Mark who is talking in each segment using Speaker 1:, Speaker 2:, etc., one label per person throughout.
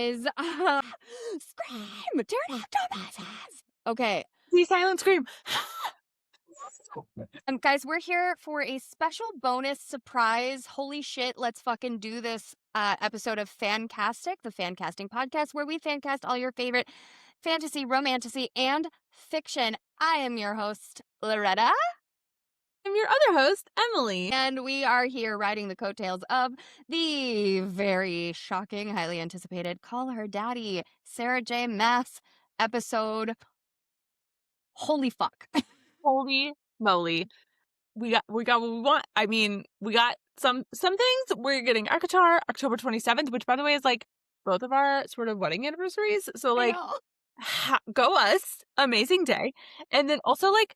Speaker 1: guys. Scream! Pterodactyl masses! Okay.
Speaker 2: The silent scream.
Speaker 1: Guys, we're here for a special bonus surprise. Holy shit, let's fucking do this episode of Fancastic, the fan casting podcast, where we fan cast all your favorite fantasy, romantasy, and fiction. I am your host, Loretta.
Speaker 2: I'm your other host, Emily.
Speaker 1: And we are here riding the coattails of the very shocking, highly anticipated Call Her Daddy, Sarah J. Maas episode. Holy fuck.
Speaker 2: Holy moly. We got what we want. I mean, we got some things. We're getting ACOTAR October 27th, which by the way is like both of our sort of wedding anniversaries. So like go us. Amazing day. And then also like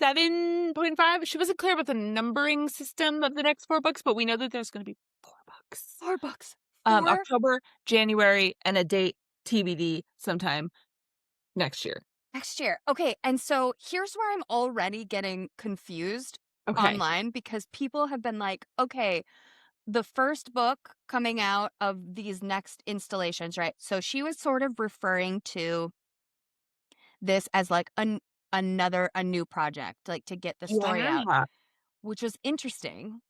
Speaker 2: 7.5. She wasn't clear about the numbering system of the next 4 books, but we know that there's going to be 4 books.
Speaker 1: 4 books.
Speaker 2: October, January, and a date TBD sometime next year.
Speaker 1: Next year. Okay, and so here's where I'm already getting confused online because people have been like, okay, the first book coming out of these next installations, right? So she was sort of referring to this as like a new project, like to get the story out, which was interesting.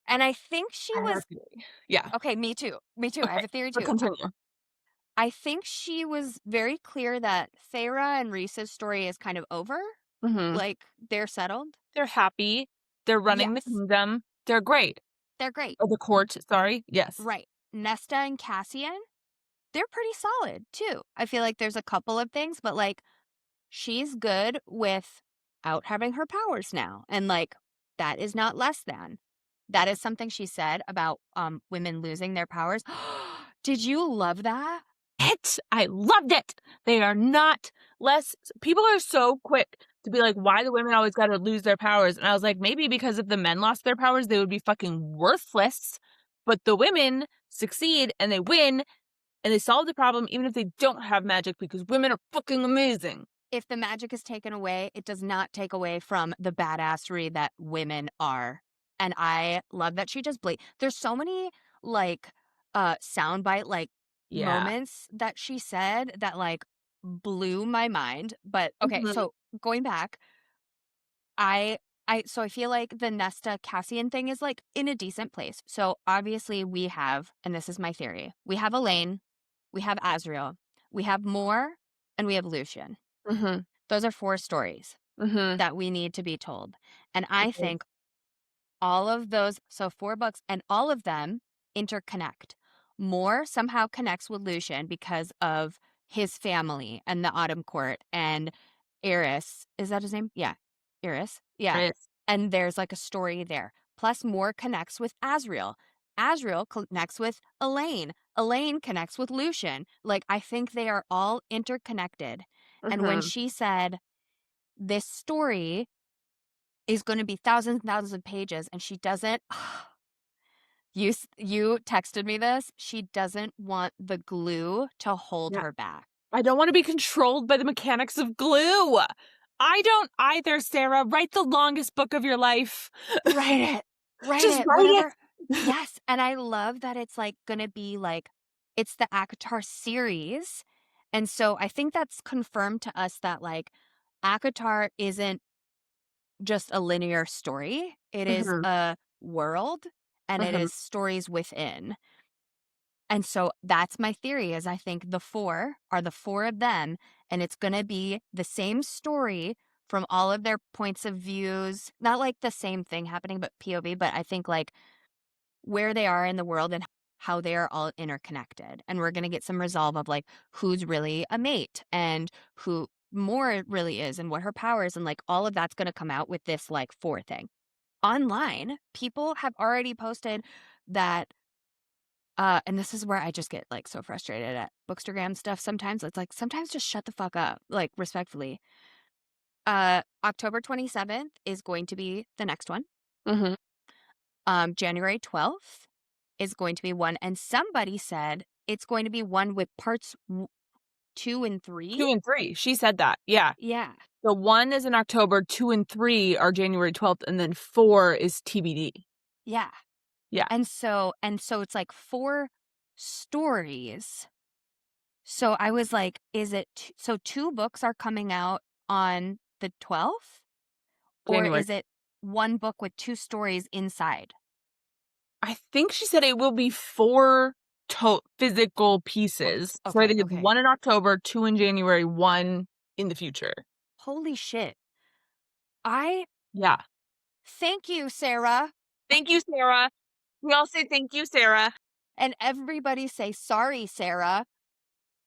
Speaker 1: And I think she was...
Speaker 2: Yeah.
Speaker 1: Okay, me too. Okay, I have a theory too.
Speaker 2: Continue.
Speaker 1: I think she was very clear that Thera and Rhys's story is kind of over.
Speaker 2: Mm-hmm.
Speaker 1: Like, they're settled.
Speaker 2: They're happy. They're running the kingdom. They're great.
Speaker 1: They're great.
Speaker 2: Oh, the court, sorry. Yes.
Speaker 1: Right. Nesta and Cassian, they're pretty solid, too. I feel like there's a couple of things, but, like, she's good without having her powers now. And, like, that is not less than. That is something she said about women losing their powers. Did you love that?
Speaker 2: I loved it. They are not less. People are so quick to be like, why do women always got to lose their powers? And I was like, maybe because if the men lost their powers, they would be fucking worthless. But the women succeed and they win and they solve the problem even if they don't have magic because women are fucking amazing.
Speaker 1: If the magic is taken away, it does not take away from the badassery that women are. And I love that she just there's so many like soundbite like moments that she said that like blew my mind. But okay, so going back, I feel like the Nesta Cassian thing is like in a decent place. So obviously we have, and this is my theory, we have Elaine, we have Azriel, we have Moore, and we have Lucian.
Speaker 2: Mm-hmm.
Speaker 1: Those are 4 stories that we need to be told. And I think all of those, so 4 books, and all of them interconnect. Moore somehow connects with Lucian because of his family and the Autumn Court and Eris. Is that his name? Yeah. Eris. Yeah. Right. And there's like a story there. Plus Moore connects with Azriel. Azriel connects with Elaine. Elaine connects with Lucian. Like, I think they are all interconnected. And when she said, this story is going to be thousands and thousands of pages, and she doesn't... You texted me this. She doesn't want the glue to hold her back.
Speaker 2: I don't want to be controlled by the mechanics of glue. I don't either, Sarah. Write the longest book of your life.
Speaker 1: Write it. Write it. Yes. And I love that it's like going to be like, it's the ACOTAR series. And so I think that's confirmed to us that like ACOTAR isn't just a linear story. It is a world. And it is stories within. And so that's my theory is I think the 4 are the 4 of them. And it's going to be the same story from all of their points of views. Not like the same thing happening, but POV. But I think like where they are in the world and how they are all interconnected. And we're going to get some resolve of like who's really a mate and who Moore really is and what her powers. And like all of that's going to come out with this like 4 thing. Online, people have already posted that, and this is where I just get like so frustrated at Bookstagram stuff. Sometimes it's like, sometimes just shut the fuck up, like respectfully. October 27th is going to be the next one. January 12th is going to be one, and somebody said it's going to be one with parts 2 and 3.
Speaker 2: 2 and 3. She said that. Yeah.
Speaker 1: Yeah.
Speaker 2: The 1 is in October, 2 and 3 are January 12th, and then 4 is TBD.
Speaker 1: Yeah.
Speaker 2: Yeah.
Speaker 1: And so it's like 4 stories So I was like, is it so 2 books are coming out on the 12th? Or
Speaker 2: January.
Speaker 1: is it 1 book with 2 stories inside?
Speaker 2: I think she said it will be 4 physical pieces. So I
Speaker 1: Okay,
Speaker 2: think it's
Speaker 1: okay.
Speaker 2: 1 in October, 2 in January, 1 in the future.
Speaker 1: Holy shit. I
Speaker 2: Yeah.
Speaker 1: thank you, Sarah.
Speaker 2: Thank you, Sarah. We all say thank you, Sarah.
Speaker 1: And everybody say sorry, Sarah.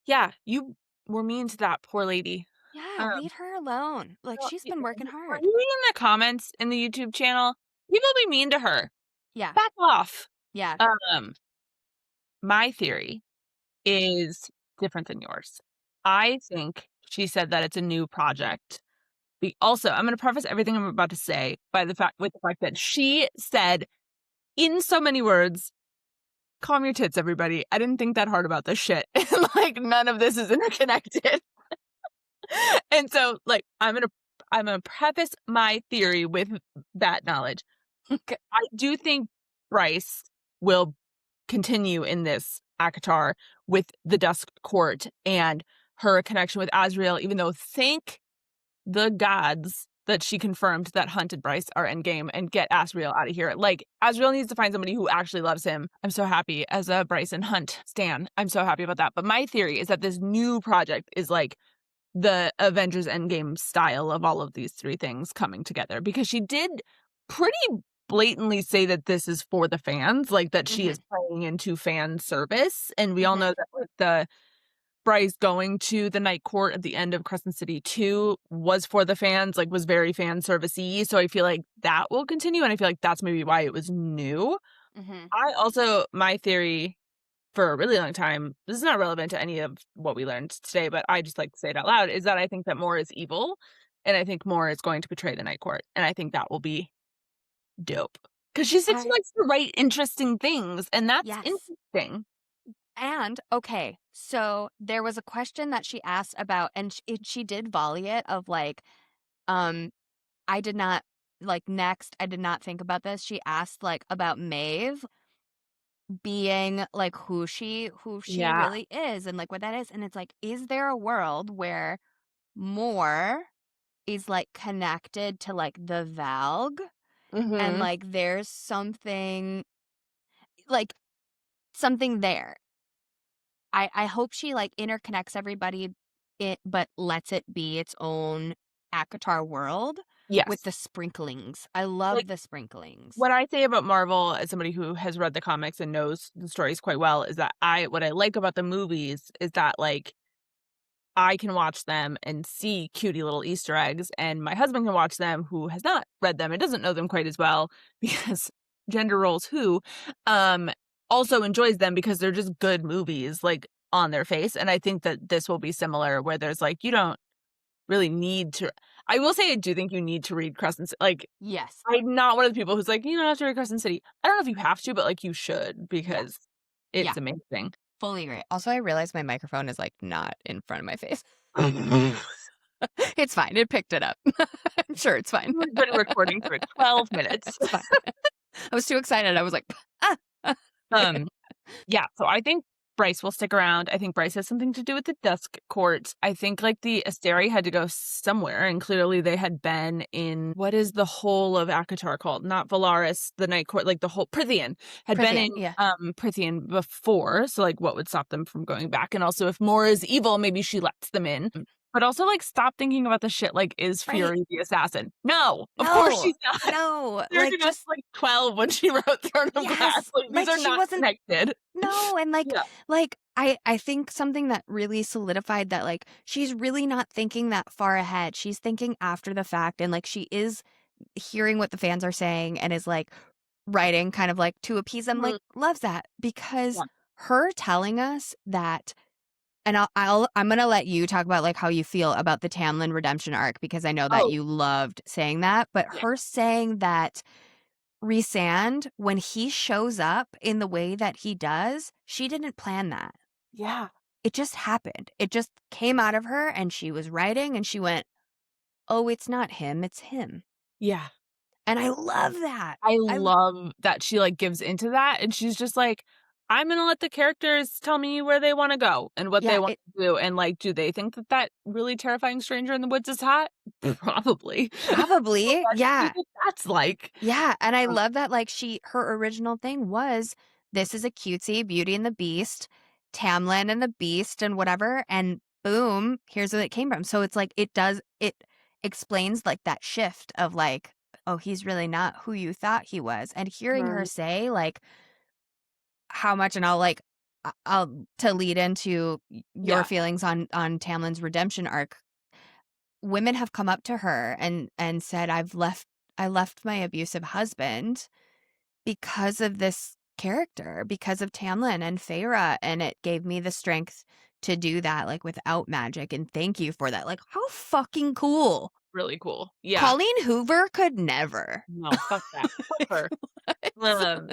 Speaker 2: Yeah, you were mean to that poor lady.
Speaker 1: Yeah,
Speaker 2: Um,
Speaker 1: leave her alone. Like, she's been working
Speaker 2: were
Speaker 1: hard.
Speaker 2: you in the comments in the YouTube channel? People be mean to her.
Speaker 1: Yeah,
Speaker 2: Back off.
Speaker 1: yeah.
Speaker 2: Um, my theory is different than yours. I think she said that it's a new project. Also, I'm going to preface everything I'm about to say by the fact that she said in so many words, "Calm your tits, everybody. I didn't think that hard about this shit. Like none of this is interconnected." And so, like, I'm gonna preface my theory with that knowledge.
Speaker 1: Okay.
Speaker 2: I do think Bryce will continue in this ACOTAR with the Dusk Court and her connection with Azriel, even though thank the gods that she confirmed that Hunt and Bryce are endgame and get Azriel out of here. Like, Azriel needs to find somebody who actually loves him. I'm so happy as a Bryce and Hunt stan. I'm so happy about that. But my theory is that this new project is like the Avengers Endgame style of all of these 3 things coming together, because she did pretty blatantly say that this is for the fans, like, that she is
Speaker 1: Mhm,
Speaker 2: playing into fan service, and we all know
Speaker 1: mhm.
Speaker 2: that, like, the Bryce going to the Night Court at the end of Crescent City 2 was for the fans, like, was very fan service-y, so I feel like that will continue, and I feel like that's maybe why it was new.
Speaker 1: Mhm.
Speaker 2: My theory for a really long time, this is not relevant to any of what we learned today, but I just like to say it out loud, is that I think that Moore is evil, and I think Moore is going to betray the Night Court, and I think that will be dope. Because she said she
Speaker 1: I
Speaker 2: likes to write interesting things, and that's
Speaker 1: yes.
Speaker 2: interesting.
Speaker 1: And okay, so there was a question that she asked about, and she did volley it of like, um, I did not like next. I did not think about this. She asked like about Maeve being like who she
Speaker 2: Yeah.
Speaker 1: really is and like what that is, and it's like, is there a world where more is like connected to like the Valg, and
Speaker 2: Mhm.
Speaker 1: like there's like something there. I hope she, like, interconnects everybody, but lets it be its own ACOTAR world with
Speaker 2: Yes.
Speaker 1: the sprinklings. I
Speaker 2: Like,
Speaker 1: love the sprinklings.
Speaker 2: what I say about Marvel as somebody who has read the comics and knows the stories quite well is that what I like about the movies is that, like, I can watch them and see cutie little Easter eggs, and my husband can watch them who has not read them and doesn't know them quite as well because gender roles who, um, also enjoys them because they're just good movies, like, on their face, and I think that this will be similar where there's, like, you don't really need to. I will say I do think you need to read like,
Speaker 1: Yes.
Speaker 2: I'm not one of the people who's like, "You don't have to read Crescent City." I don't know if you have to, but, like, you should
Speaker 1: Yeah.
Speaker 2: because
Speaker 1: Yeah.
Speaker 2: it's amazing.
Speaker 1: Fully agree. Also, I realized my microphone is, like, not in front of my face. It's fine. It picked it up. I'm sure it's fine.
Speaker 2: We've been recording for 12 minutes.
Speaker 1: It's fine. I was too excited. I was like, "Ah, ah."
Speaker 2: Um Yeah, so I think Bryce will stick around. I think Bryce has something to do with the Dusk Court. I think, like, the Asteri had to go somewhere, and clearly they had been in what is the whole of ACOTAR called? Not Valaris, the Night Court, like, the whole Prythian. Had been
Speaker 1: Prithian,
Speaker 2: in,
Speaker 1: yeah.
Speaker 2: Prythian before, so, like, what would stop them from going back? And also, if Moore is evil, maybe she lets them in. But also, like, stop thinking about the shit like, is
Speaker 1: Right.
Speaker 2: Fury the assassin? No! Of course
Speaker 1: No.
Speaker 2: she's not!
Speaker 1: No.
Speaker 2: Fury
Speaker 1: Like,
Speaker 2: was,
Speaker 1: just
Speaker 2: like, 12 when she wrote Throne of Glass.
Speaker 1: yes.
Speaker 2: Like, these
Speaker 1: Like,
Speaker 2: are
Speaker 1: she
Speaker 2: not
Speaker 1: wasn't.
Speaker 2: connected.
Speaker 1: No, and, like
Speaker 2: Yeah.
Speaker 1: like, I think something that really solidified that, like, she's really not thinking that far ahead. She's thinking after the fact, and, like, she is hearing what the fans are saying and is, like, writing kind of, like, to appease them, like,
Speaker 2: Mhm.
Speaker 1: loves that because
Speaker 2: Yeah.
Speaker 1: her telling us that, and I'm gonna let you talk about, like, how you feel about the Tamlin redemption arc because I know that
Speaker 2: Oh,
Speaker 1: you loved saying that, but
Speaker 2: yeah.
Speaker 1: her saying that Rhysand, when he shows up in the way that he does, she didn't plan that.
Speaker 2: Yeah.
Speaker 1: It just happened. It just came out of her, and she was writing and she went, "Oh, it's not him, it's him."
Speaker 2: Yeah.
Speaker 1: And I love that.
Speaker 2: I
Speaker 1: I
Speaker 2: love that she, like, gives into that, and she's just like, I'm gonna let the characters tell me where they wanna go and what they
Speaker 1: Yeah,
Speaker 2: want to do, and, like, do they think that that really terrifying stranger in the woods is hot? Probably. So
Speaker 1: probably,
Speaker 2: let's see
Speaker 1: yeah.
Speaker 2: what that's like.
Speaker 1: Yeah, and I
Speaker 2: Um,
Speaker 1: love that, like, her original thing was, "This is a cutesy Beauty and the Beast, Tamlin and the Beast and whatever," and boom, here's where it came from. So it's like, it explains, like, that shift of, like, "Oh, he's really not who you thought he was," and hearing her
Speaker 2: right.
Speaker 1: say, like, how much and I'll, like, I'll to lead into your
Speaker 2: Yeah,
Speaker 1: feelings on Tamlin's redemption arc, women have come up to her and said, I left my abusive husband because of this character, because of Tamlin and Feyre, and it gave me the strength to do that, like, without magic, and thank you for that." Like, how fucking cool.
Speaker 2: really cool. Yeah.
Speaker 1: Colleen Hoover could never.
Speaker 2: No, fuck that. Fuck
Speaker 1: Like,
Speaker 2: her.
Speaker 1: what?
Speaker 2: Um,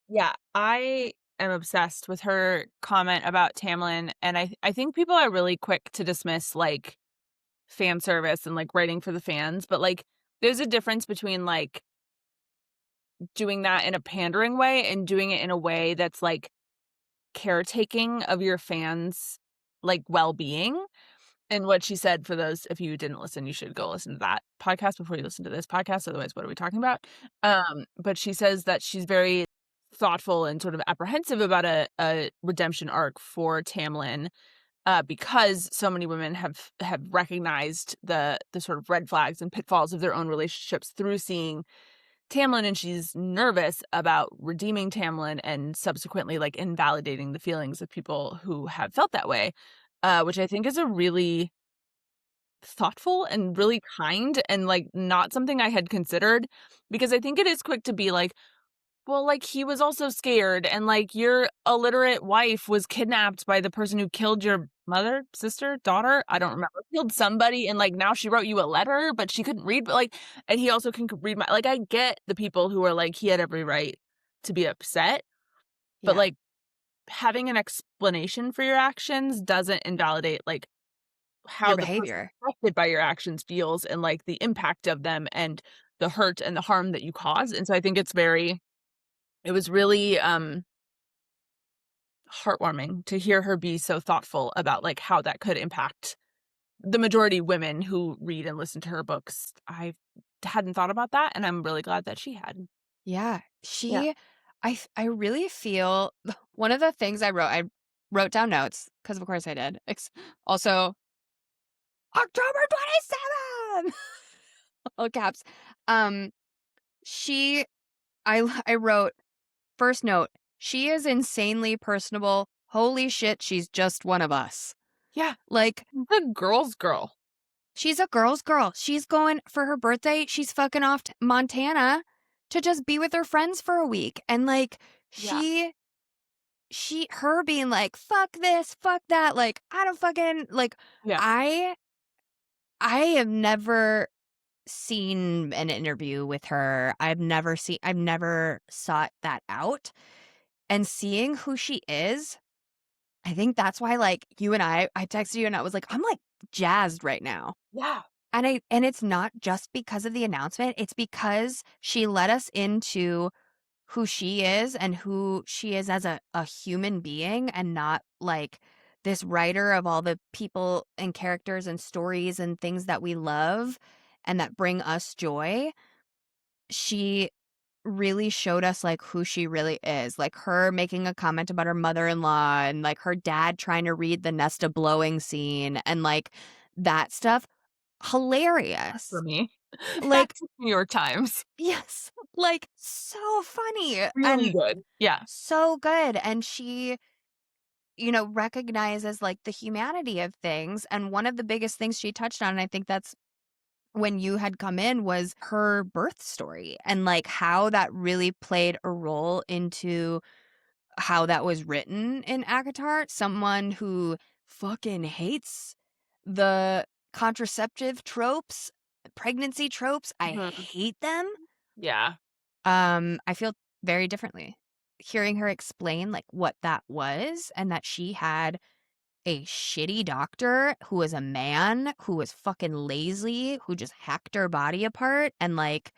Speaker 2: yeah, I am obsessed with her comment about Tamlin, and I think people are really quick to dismiss, like, fan service and, like, writing for the fans, but, like, there's a difference between, like, doing that in a pandering way and doing it in a way that's, like, caretaking of your fans', like, well-being. And what she said, for those if you didn't listen, you should go listen to that podcast before you listen to this podcast, otherwise, what are we talking about? But she says that she's very thoughtful and sort of apprehensive about a redemption arc for Tamlin, because so many women have recognized the sort of red flags and pitfalls of their own relationships through seeing Tamlin, and she's nervous about redeeming Tamlin and subsequently, like, invalidating the feelings of people who have felt that way, which I think is a really thoughtful and really kind and, like, not something I had considered, because I think it is quick to be like, "Well, like, he was also scared, and, like, your illiterate wife was kidnapped by the person who killed your mother, sister, daughter?" I don't remember. Killed somebody, and, like, now she wrote you a letter, but she couldn't read, but, like, and he also can read my, like, I get the people who are like, "He had every right to be upset," but,
Speaker 1: Yeah,
Speaker 2: like, having an explanation for your actions doesn't invalidate, like, how
Speaker 1: your
Speaker 2: the person
Speaker 1: behavior.
Speaker 2: affected by your actions feels and, like, the impact of them and the hurt and the harm that you cause, and so I think it was really, heartwarming to hear her be so thoughtful about, like, how that could impact the majority women who read and listen to her books. I hadn't thought about that, and I'm really glad that she had.
Speaker 1: Yeah,
Speaker 2: Yeah.
Speaker 1: I really feel one of the things I wrote down notes because of course I did. Also, October 27th, all caps. Um, she, I wrote first note. She is insanely personable. Holy shit, she's just one of us.
Speaker 2: Yeah.
Speaker 1: Like,
Speaker 2: The girl's girl.
Speaker 1: she's a girl's girl. She's going for her birthday. She's fucking off to Montana to just be with her friends for a week, and like
Speaker 2: Yeah.
Speaker 1: her being like, "Fuck this, fuck that," like, I don't fucking like,
Speaker 2: Yeah.
Speaker 1: I I have never seen an interview with her. I've never sought that out, and seeing who she is, I think that's why, like, I texted you and I was like, "I'm, like, jazzed right now."
Speaker 2: Yeah.
Speaker 1: And it's not just because of the announcement, it's because she let us into who she is and who she is as a human being and not like this writer of all the people and characters and stories and things that we love and that bring us joy. She really showed us like who she really is. Like her making a comment about her mother-in-law and like her dad trying to read the Nesta blowing scene and like that stuff.
Speaker 2: For
Speaker 1: Hilarious.
Speaker 2: me.
Speaker 1: Like,
Speaker 2: That's New York Times.
Speaker 1: yes, like so funny
Speaker 2: Really
Speaker 1: and
Speaker 2: good. Yeah.
Speaker 1: so good. And she, recognizes like the humanity of things. And one of the biggest things she touched on, and I think that's when you had come in, was her birth story and like how that really played a role into how that was written in ACOTAR. Someone who fucking hates the contraceptive tropes, pregnancy tropes. I
Speaker 2: Mhm.
Speaker 1: hate them.
Speaker 2: Yeah.
Speaker 1: I feel very differently hearing her explain like what that was and that she had a shitty doctor who was a man who was fucking lazy, who just hacked her body apart and like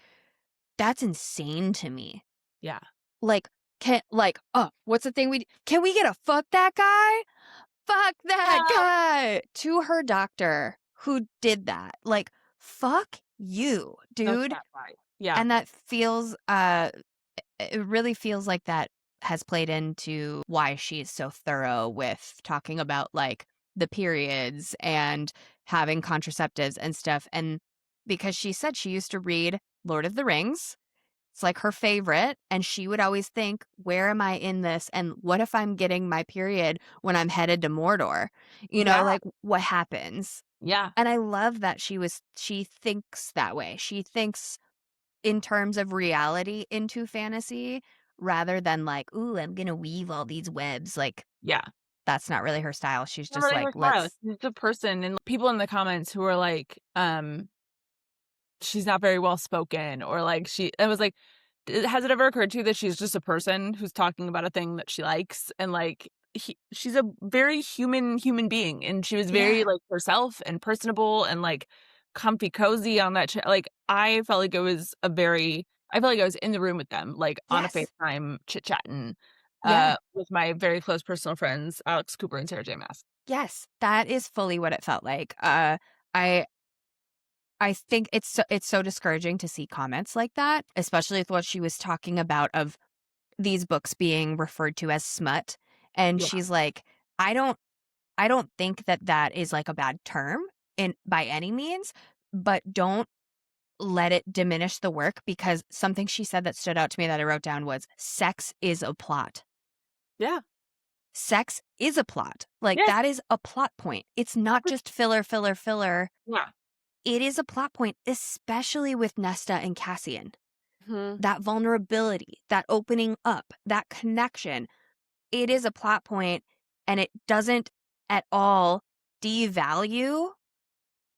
Speaker 1: that's insane to me.
Speaker 2: Yeah.
Speaker 1: Like Can like, oh, what's the thing can we get a fuck that guy? Fuck that
Speaker 2: Yeah.
Speaker 1: guy to her doctor who did that. Like, fuck you,
Speaker 2: That's
Speaker 1: dude.
Speaker 2: that vibe. Yeah.
Speaker 1: And that feels it really feels like that has played into why she's so thorough with talking about like the periods and having contraceptives and stuff. And because she said she used to read Lord of the Rings, it's like her favorite. And she would always think, where am I in this? And what if I'm getting my period when I'm headed to Mordor? You know,
Speaker 2: Yeah.
Speaker 1: like what happens?
Speaker 2: Yeah.
Speaker 1: And I love that she thinks that way. She thinks in terms of reality into fantasy rather than like, ooh, I'm gonna weave all these webs. Like,
Speaker 2: Yeah.
Speaker 1: that's not really her style. She's
Speaker 2: Not
Speaker 1: just
Speaker 2: really
Speaker 1: like,
Speaker 2: her style.
Speaker 1: let's
Speaker 2: She's a person, and people in the comments who are like, she's not very well spoken, or like I was like, has it ever occurred to you that she's just a person who's talking about a thing that she likes, and like she's a very human being, and she was very
Speaker 1: yeah.
Speaker 2: like herself and personable and like comfy cozy on that like I felt like I was in the room with them, like on a
Speaker 1: Yes.
Speaker 2: FaceTime chit chatting
Speaker 1: Yeah.
Speaker 2: with my very close personal friends Alex Cooper and Sarah J Maas.
Speaker 1: Yes. That is fully what it felt like. I I think it's so discouraging to see comments like that, especially with what she was talking about of these books being referred to as smut. And
Speaker 2: Yeah.
Speaker 1: she's like, I don't I don't think that that is like a bad term in by any means, but don't let it diminish the work because something she said that stood out to me that I wrote down was sex is a plot.
Speaker 2: Yeah.
Speaker 1: Sex is a plot. Like
Speaker 2: Yes.
Speaker 1: that is a plot point. It's not just filler, filler, filler.
Speaker 2: Yeah.
Speaker 1: It is a plot point, especially with Nesta and Cassian.
Speaker 2: Mhm.
Speaker 1: That vulnerability, that opening up, that connection, it is a plot point and it doesn't at all devalue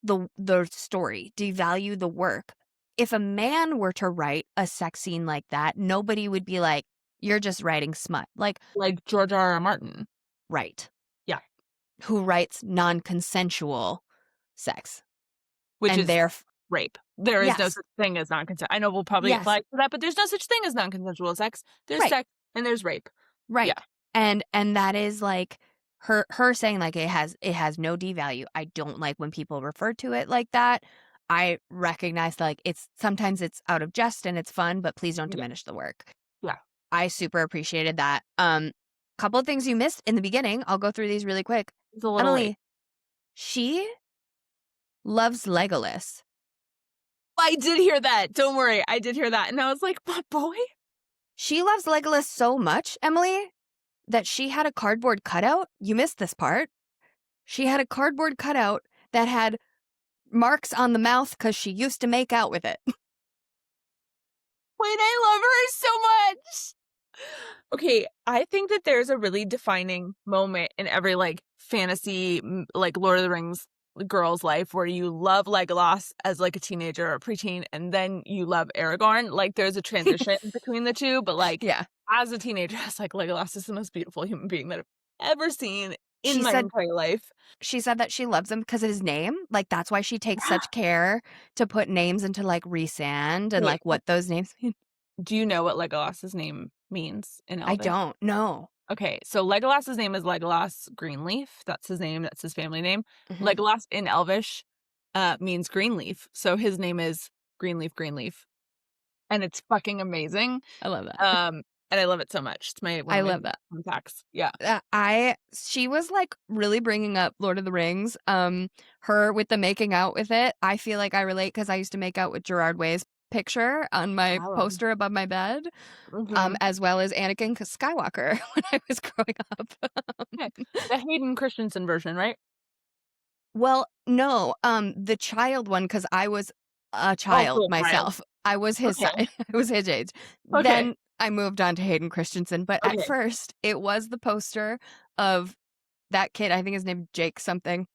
Speaker 1: the story, devalue the work. If a man were to write a sex scene like that, nobody would be like, you're just writing smut. Like,
Speaker 2: Like George R. R. Martin.
Speaker 1: right.
Speaker 2: Yeah.
Speaker 1: Who writes non-consensual sex.
Speaker 2: Which
Speaker 1: And
Speaker 2: is
Speaker 1: they're,
Speaker 2: rape. There is no
Speaker 1: yes,
Speaker 2: such thing as non-consent. I know we'll probably get
Speaker 1: yes,
Speaker 2: flagged for that, but there's no such thing as non-consensual sex. There's
Speaker 1: right,
Speaker 2: sex and there's rape. Yeah.
Speaker 1: right. And that is like her saying like it has no devalue. I don't like when people refer to it like that. I recognize that like it's sometimes it's out of jest and it's fun, but please don't
Speaker 2: Yeah.
Speaker 1: diminish the work.
Speaker 2: Yeah.
Speaker 1: I super appreciated that. Couple of things you missed in the beginning. I'll go through these really quick.
Speaker 2: It's a little late.
Speaker 1: Emily, she loves Legolas.
Speaker 2: I did hear that. Don't worry. I did hear that. And I was like, my boy?
Speaker 1: She loves Legolas so much, Emily, that she had a cardboard cutout. You missed this part. She had a cardboard cutout that had marks on the mouth because she used to make out with it.
Speaker 2: Wait, I love her so much. Okay, I think that there's a really defining moment in every like fantasy, like Lord of the Rings girl's life where you love Legolas as like a teenager or preteen, and then you love Aragorn. Like there's a transition between the two, but like
Speaker 1: Yeah.
Speaker 2: as a teenager, I was like, Legolas is the most beautiful human being that I've ever seen in
Speaker 1: She
Speaker 2: my
Speaker 1: said
Speaker 2: entire life.
Speaker 1: she said that she loves him because of his name. Like that's why she takes
Speaker 2: Yeah.
Speaker 1: such care to put names into like Resand and
Speaker 2: Wait,
Speaker 1: like what those names mean.
Speaker 2: do you know what Legolas's name means in
Speaker 1: I
Speaker 2: Elvish?
Speaker 1: don't know.
Speaker 2: Okay, so Legolas's name is Legolas Greenleaf. That's his name. That's his family name.
Speaker 1: Mhm.
Speaker 2: Legolas in Elvish means greenleaf. So his name is Greenleaf Greenleaf. And it's fucking amazing.
Speaker 1: I love that.
Speaker 2: And I love it so much. It's one
Speaker 1: I
Speaker 2: of my
Speaker 1: love that.
Speaker 2: fun facts. Yeah.
Speaker 1: She was like really bringing up Lord of the Rings. Her with the making out with it. I feel like I relate because I used to make out with Gerard Way's picture on my
Speaker 2: Wow.
Speaker 1: poster above my bed,
Speaker 2: Mm-hmm.
Speaker 1: as well as Anakin Skywalker when I was growing up.
Speaker 2: Okay. The Hayden Christensen version, right?
Speaker 1: Well, no, the child one because I was a
Speaker 2: Oh,
Speaker 1: child
Speaker 2: cool. Wild.
Speaker 1: myself. I was his
Speaker 2: Okay.
Speaker 1: size. I was his age.
Speaker 2: Okay.
Speaker 1: Then I moved on to Hayden Christensen, but at
Speaker 2: Okay.
Speaker 1: first it was the poster of that kid. I think his name Jake something.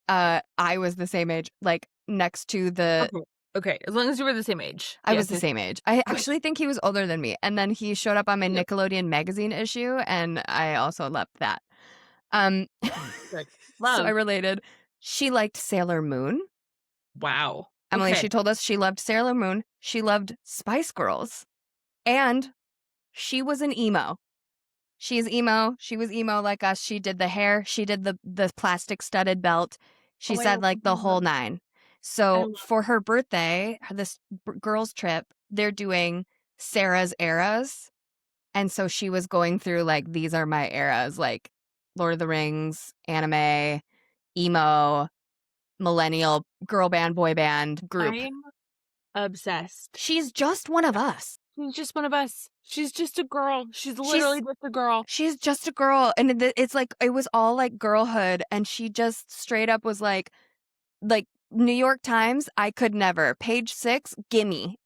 Speaker 1: I was the same age, like next to the.
Speaker 2: Okay. Okay. As long as you were the same age.
Speaker 1: I was
Speaker 2: Yes.
Speaker 1: the same age. I
Speaker 2: Okay.
Speaker 1: actually think he was older than me, and then he showed up on my
Speaker 2: Yep.
Speaker 1: Nickelodeon magazine issue, and I also loved that. Um,
Speaker 2: Good.
Speaker 1: so I
Speaker 2: Love.
Speaker 1: related. She liked Sailor Moon.
Speaker 2: Wow.
Speaker 1: Emily,
Speaker 2: Okay.
Speaker 1: she told us she loved Sailor Moon. She loved Spice Girls. And She was an emo. She's emo. She was emo like us. She did the hair. She did the plastic studded belt. She
Speaker 2: Oh, I
Speaker 1: said
Speaker 2: love
Speaker 1: like the whole
Speaker 2: that.
Speaker 1: nine.
Speaker 2: I
Speaker 1: So
Speaker 2: love
Speaker 1: for her birthday, this girls trip, they're doing Sarah's eras. And so she was going through like, these are my eras, like Lord of the Rings, anime, emo, millennial, girl band, boy band group.
Speaker 2: I'm obsessed.
Speaker 1: She's just one of us.
Speaker 2: She's just one of us. She's just a girl. She's literally just a girl.
Speaker 1: She's just a girl. And it's like, it was all like girlhood. And she just straight up was like New York Times, I could never. Page 6, gimme.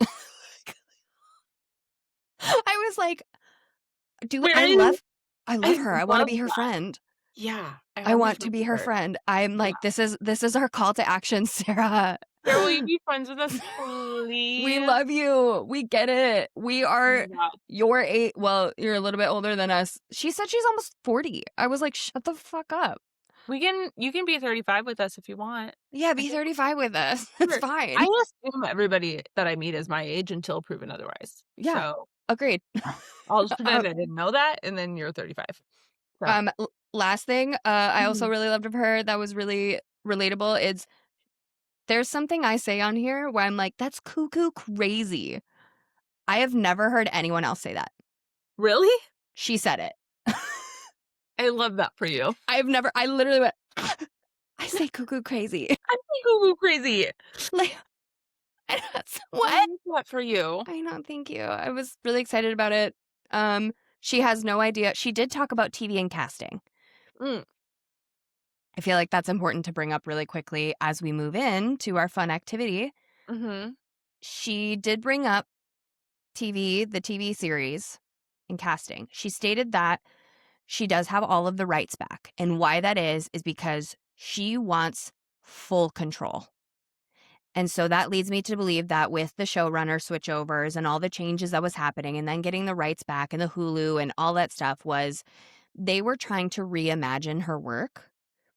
Speaker 1: I was like, I love her. I want to
Speaker 2: love
Speaker 1: be her
Speaker 2: that.
Speaker 1: friend.
Speaker 2: Yeah.
Speaker 1: I want to be her friend. I'm like,
Speaker 2: Yeah.
Speaker 1: this is our call to action, Sarah.
Speaker 2: Sarah, will you be friends with us, please?
Speaker 1: We love you. We get it. We are
Speaker 2: Oh my God.
Speaker 1: your age. Well, you're a little bit older than us. She said she's almost 40. I was like, shut the fuck up.
Speaker 2: You can be 35 with us if you want.
Speaker 1: Yeah, be 35 with us. It's fine.
Speaker 2: I assume everybody that I meet is my age until proven otherwise.
Speaker 1: Yeah.
Speaker 2: So
Speaker 1: Agreed.
Speaker 2: I'll just pretend I didn't know that, and then you're 35. So.
Speaker 1: Last thing, I also really loved of her that was really relatable is there's something I say on here where I'm like, that's cuckoo crazy. I have never heard anyone else say that.
Speaker 2: Really?
Speaker 1: She said it.
Speaker 2: I love that for you.
Speaker 1: I literally went, I say cuckoo crazy.
Speaker 2: I say cuckoo crazy.
Speaker 1: Like, that's what?
Speaker 2: I love that for you.
Speaker 1: I know, thank you. I was really excited about it. She has no idea. She did talk about TV and casting. I feel like that's important to bring up really quickly as we move in to our fun activity.
Speaker 2: Mm-hmm.
Speaker 1: She did bring up the TV series and casting. She stated that she does have all of the rights back. And why that is because she wants full control. And so that leads me to believe that with the showrunner switchovers and all the changes that was happening and then getting the rights back and the Hulu and all that stuff was they were trying to reimagine her work.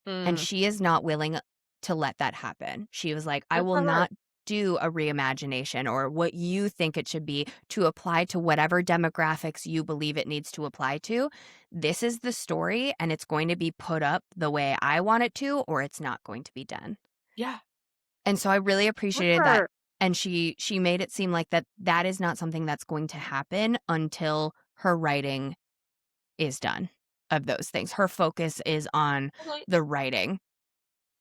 Speaker 1: And she is not willing to let that happen. She was like, I will not do a reimagination or what you think it should be to apply to whatever demographics you believe it needs to apply to. This is the story and it's going to be put up the way I want it to, or it's not going to be done.
Speaker 2: Yeah.
Speaker 1: And so I really appreciated that. And she made it seem like that is not something that's going to happen until her writing is done of those things. Her focus is on the writing.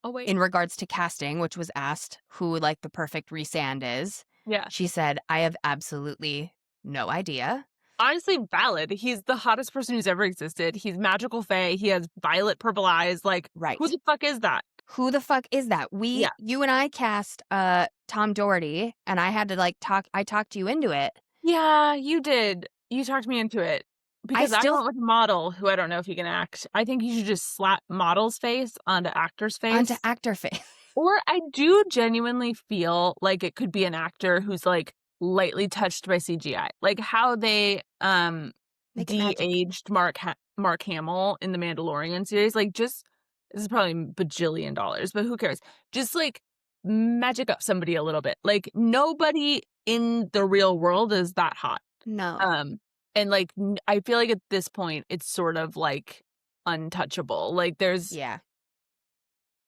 Speaker 2: Oh, wait.
Speaker 1: In regards to casting, which was asked who like the perfect Rhysand is.
Speaker 2: Yeah.
Speaker 1: She said, I have absolutely no idea.
Speaker 2: Honestly, valid. He's the hottest person who's ever existed. He's magical fae. He has violet purple eyes. Like,
Speaker 1: right.
Speaker 2: Who the fuck is that?
Speaker 1: Who the fuck is that? You and I cast Tom Doherty, and I had to I talked you into it.
Speaker 2: Yeah, you did. You talked me into it. Because I went with a model who I don't know if he can act. I think you should just slap model's face onto actor's face.
Speaker 1: Onto actor face.
Speaker 2: Or I do genuinely feel like it could be an actor who's like lightly touched by CGI. Like how they de-aged Mark Hamill in the Mandalorian series. Like just, this is probably bajillion dollars, but who cares? Just like magic up somebody a little bit. Like nobody in the real world is that hot.
Speaker 1: No.
Speaker 2: And like, I feel like at this point, it's sort of like untouchable. Like there's